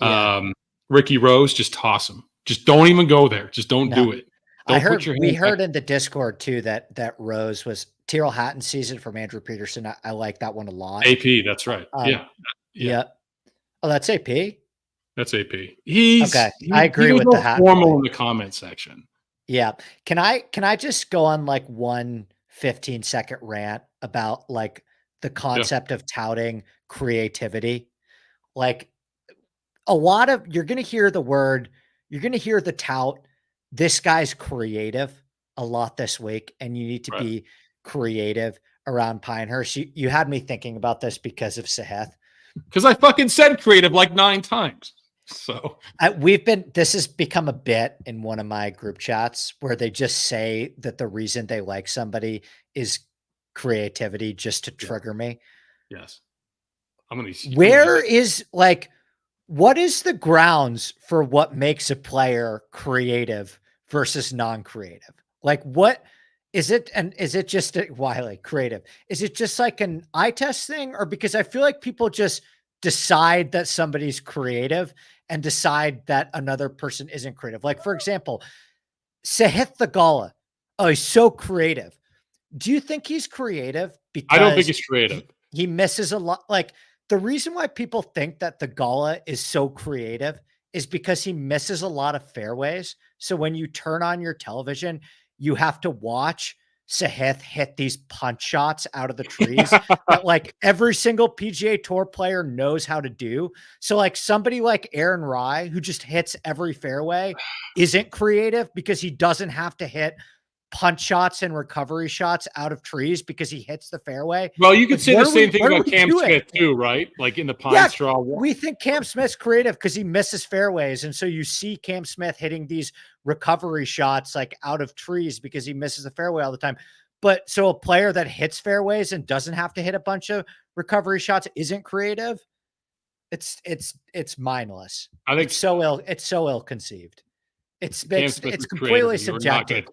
Yeah. Ricky Rose, just toss him. Just don't even go there. Just don't do it. We heard in the Discord too that Rose was Tyrrell Hatton season from Andrew Peterson. I like that one a lot. AP, that's right. Yeah. Oh, that's AP. That's AP. I agree with the Hatton formal in the comment section. Yeah. Can I just go on like one 15-second rant about like the concept of touting creativity? Like, a lot of you're going to hear the tout. This guy's creative a lot this week, and you need to be creative around Pinehurst. You had me thinking about this because of Sahith. Because I fucking said creative like 9 times. So this has become a bit in one of my group chats where they just say that the reason they like somebody is creativity just to trigger me. Yes. What is the grounds for what makes a player creative versus non-creative? Like, what is it? And is it just creative? Is it just like an eye test thing? Or because I feel like people just decide that somebody's creative and decide that another person isn't creative. Like, for example, Sahith Theegala. Oh, he's so creative. Do you think he's creative? Because I don't think he's creative. He misses a lot. Like, the reason why people think that the Gala is so creative is because he misses a lot of fairways. So when you turn on your television, you have to watch Sahith hit these punch shots out of the trees that like every single PGA Tour player knows how to do. So like somebody like Aaron Rai, who just hits every fairway, isn't creative because he doesn't have to hit punch shots and recovery shots out of trees because he hits the fairway. Well, you could say the same thing about Cam Smith too, right? Like in the Pine Straw. We think Cam Smith's creative because he misses fairways. And so you see Cam Smith hitting these recovery shots like out of trees because he misses the fairway all the time. But so a player that hits fairways and doesn't have to hit a bunch of recovery shots isn't creative. It's mindless. I think it's so ill conceived. It's completely subjective.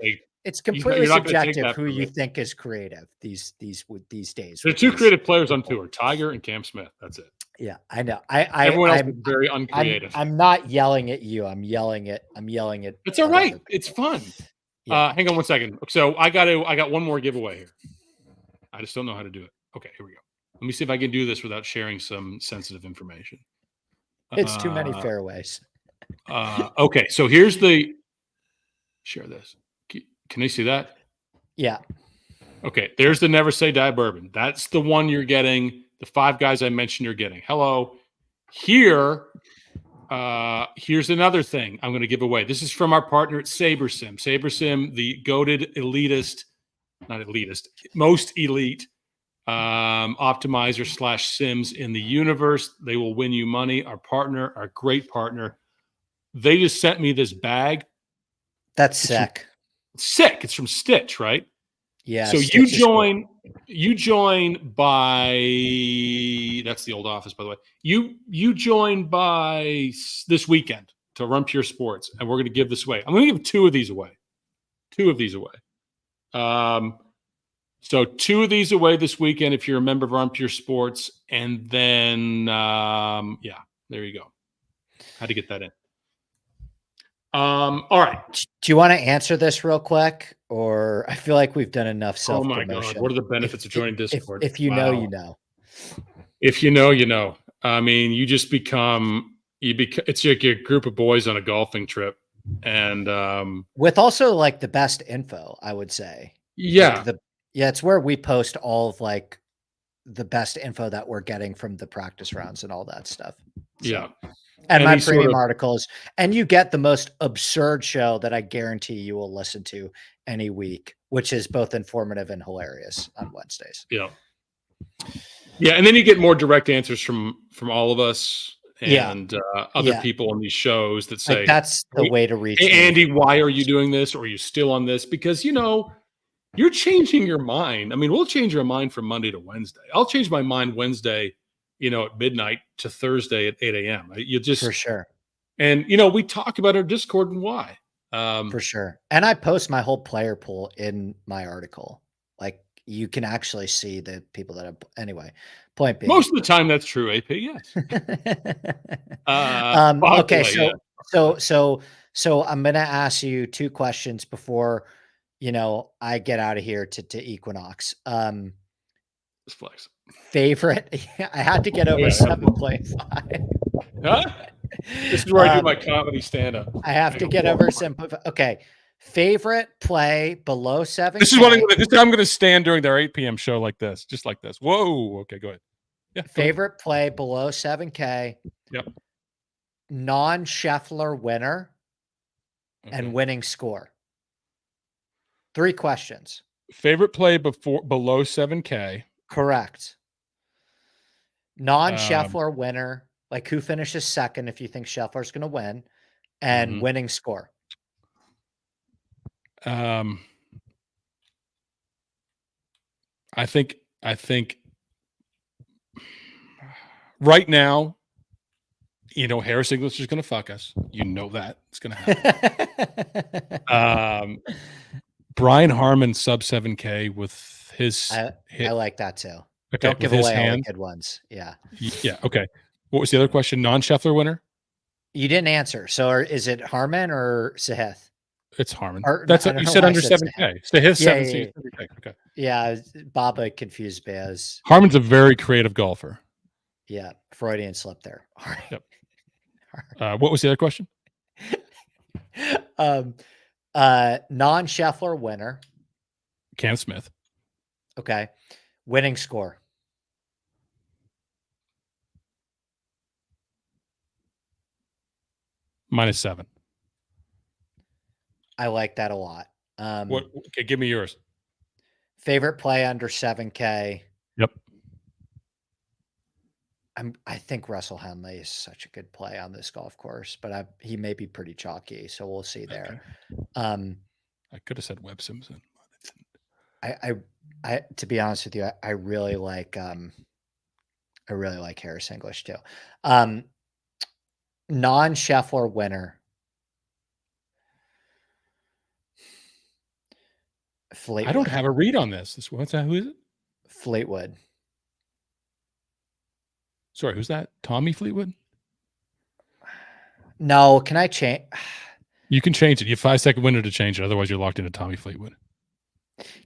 It's completely subjective who you think is creative these days. There are two creative players on tour, Tiger and Cam Smith. That's it. Yeah, I know. Everyone else is very uncreative. I'm not yelling at you. I'm yelling at. It's all right. It's fun. Yeah. Hang on one second. So I got one more giveaway here. I just don't know how to do it. Okay, here we go. Let me see if I can do this without sharing some sensitive information. It's too many fairways. Okay, so here's the share this. Can you see that? Yeah. Okay, there's the Never Say Die bourbon. That's the one you're getting. The 5 guys I mentioned you're getting. Hello. Here's another thing I'm going to give away. This is from our partner at SaberSim. SaberSim, the goated most elite optimizer / sims in the universe. They will win you money. Our partner, our great partner. They just sent me this bag. That's sick. It's from Stitch, right? Yeah. So Stitch you join by, that's the old office, by the way. You join by this weekend to Run Pure Sports, and we're going to give this away. I'm going to give 2 of these away. 2 of these away. So 2 of these away this weekend if you're a member of Run Pure Sports, and then there you go. How to get that in. All right. Do you want to answer this real quick, or I feel like we've done enough self-promotion? Oh my God! What are the benefits of joining Discord? If you know, you know. If you know, you know. I mean, you just become it's like a group of boys on a golfing trip, and with also like the best info, I would say. Yeah. Like it's where we post all of like the best info that we're getting from the practice rounds and all that stuff. So. Yeah. And my premium articles, and you get the most absurd show that I guarantee you will listen to any week, which is both informative and hilarious on Wednesdays. Yeah. Yeah. And then you get more direct answers from all of us and other people on these shows that say, like that's the way to reach me. Andy, why are you doing this? Or are you still on this? Because, you're changing your mind. I mean, we'll change your mind from Monday to Wednesday. I'll change my mind Wednesday, at midnight to Thursday at 8 a.m. You just for sure. And we talk about our Discord and why. For sure. And I post my whole player pool in my article. Like you can actually see the people that have anyway. Point being, most of the time that's true, AP. Yes. Okay, so I'm gonna ask you 2 questions before I get out of here to Equinox. Flex. Favorite? I had to get over 7.5. Huh? This is where I do my comedy stand-up. I have to get over 7.5. Okay. Favorite play below 7K. This is what I'm going to stand during their 8 p.m. show like this, just like this. Whoa. Okay, go ahead. Yeah. Favorite play below 7K. Yep. Non-Scheffler winner and winning score. 3 questions. Favorite play below 7K. Correct. Non-Scheffler winner, like who finishes second if you think Scheffler's going to win, and winning score. I think right now, Harris English is going to fuck us. That it's going to happen. Brian Harman sub 7K with his I like that too. Okay, don't give away all the good ones. Yeah. Yeah. Okay. What was the other question? Non-Scheffler winner? You didn't answer. So is it Harman or Sahith? It's Harmon. That's what you said, under 7K. So his 7K. Okay. Yeah, Baba confused Baz. Harmon's a very creative golfer. Yeah, Freudian slip there. Yep. What was the other question? Non-Scheffler winner. Cam Smith. Okay. Winning score. -7. I like that a lot. What? Okay, give me yours. Favorite play under 7K. Yep. I think Russell Henley is such a good play on this golf course, but he may be pretty chalky, so we'll see there. Okay. I could have said Webb Simpson. I to be honest with you, I really like Harris English too. Non-Scheffler winner. Fleetwood. I don't have a read on this. What's that? Who is it? Fleetwood. Sorry, who's that? Tommy Fleetwood? No, can I change? You can change it. You have 5-second window to change it. Otherwise, you're locked into Tommy Fleetwood.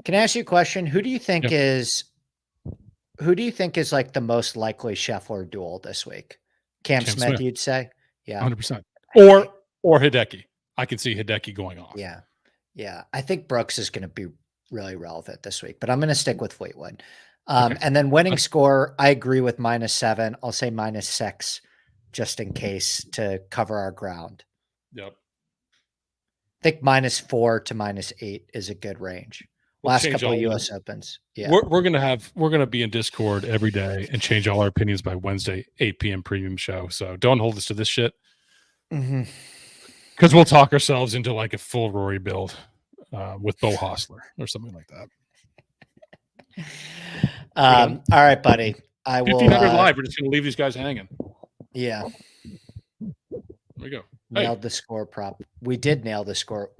Can I ask you a question? Who do you think is like the most likely Scheffler duel this week? Cam Smith, you'd say? Yeah. 100%. Or Hideki. I can see Hideki going off. Yeah. Yeah. I think Brooks is going to be really relevant this week, but I'm going to stick with Fleetwood. Okay. And then winning score, I agree with -7. I'll say -6 just in case to cover our ground. Yep. I think -4 to -8 is a good range. Last couple of US Opens. Yeah. We're gonna be in Discord every day and change all our opinions by Wednesday, 8 p.m. premium show. So don't hold us to this shit. Because we'll talk ourselves into like a full Rory build with Bo Hostler or something like that. All right, buddy. I will 1,500 live. We're just gonna leave these guys hanging. Yeah. There we go. Nailed the score prop. We did nail the score.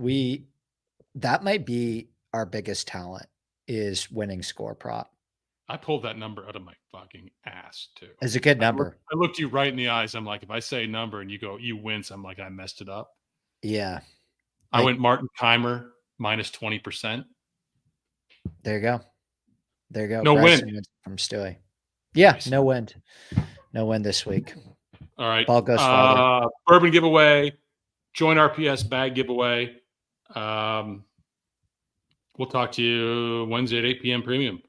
That might be our biggest talent is winning score prop. I pulled that number out of my fucking ass too. It's a good number. I looked you right in the eyes. I'm like, if I say a number and you wince, I'm like, I messed it up. Yeah. I went Martin Keimer -20%. There you go. There you go. No win from Stewie. Yeah, nice. No wind. No win this week. All right. Ball goes farther. Bourbon giveaway. Join RPS bag giveaway. We'll talk to you Wednesday at 8 p.m. premium.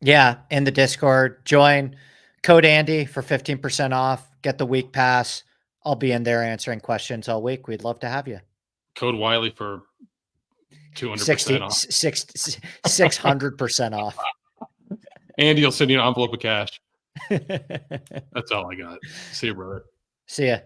Yeah, in the Discord. Join. Code Andy for 15% off. Get the week pass. I'll be in there answering questions all week. We'd love to have you. Code Wiley for 200% off. 600% off. Andy will send you an envelope of cash. That's all I got. See you, brother. See ya.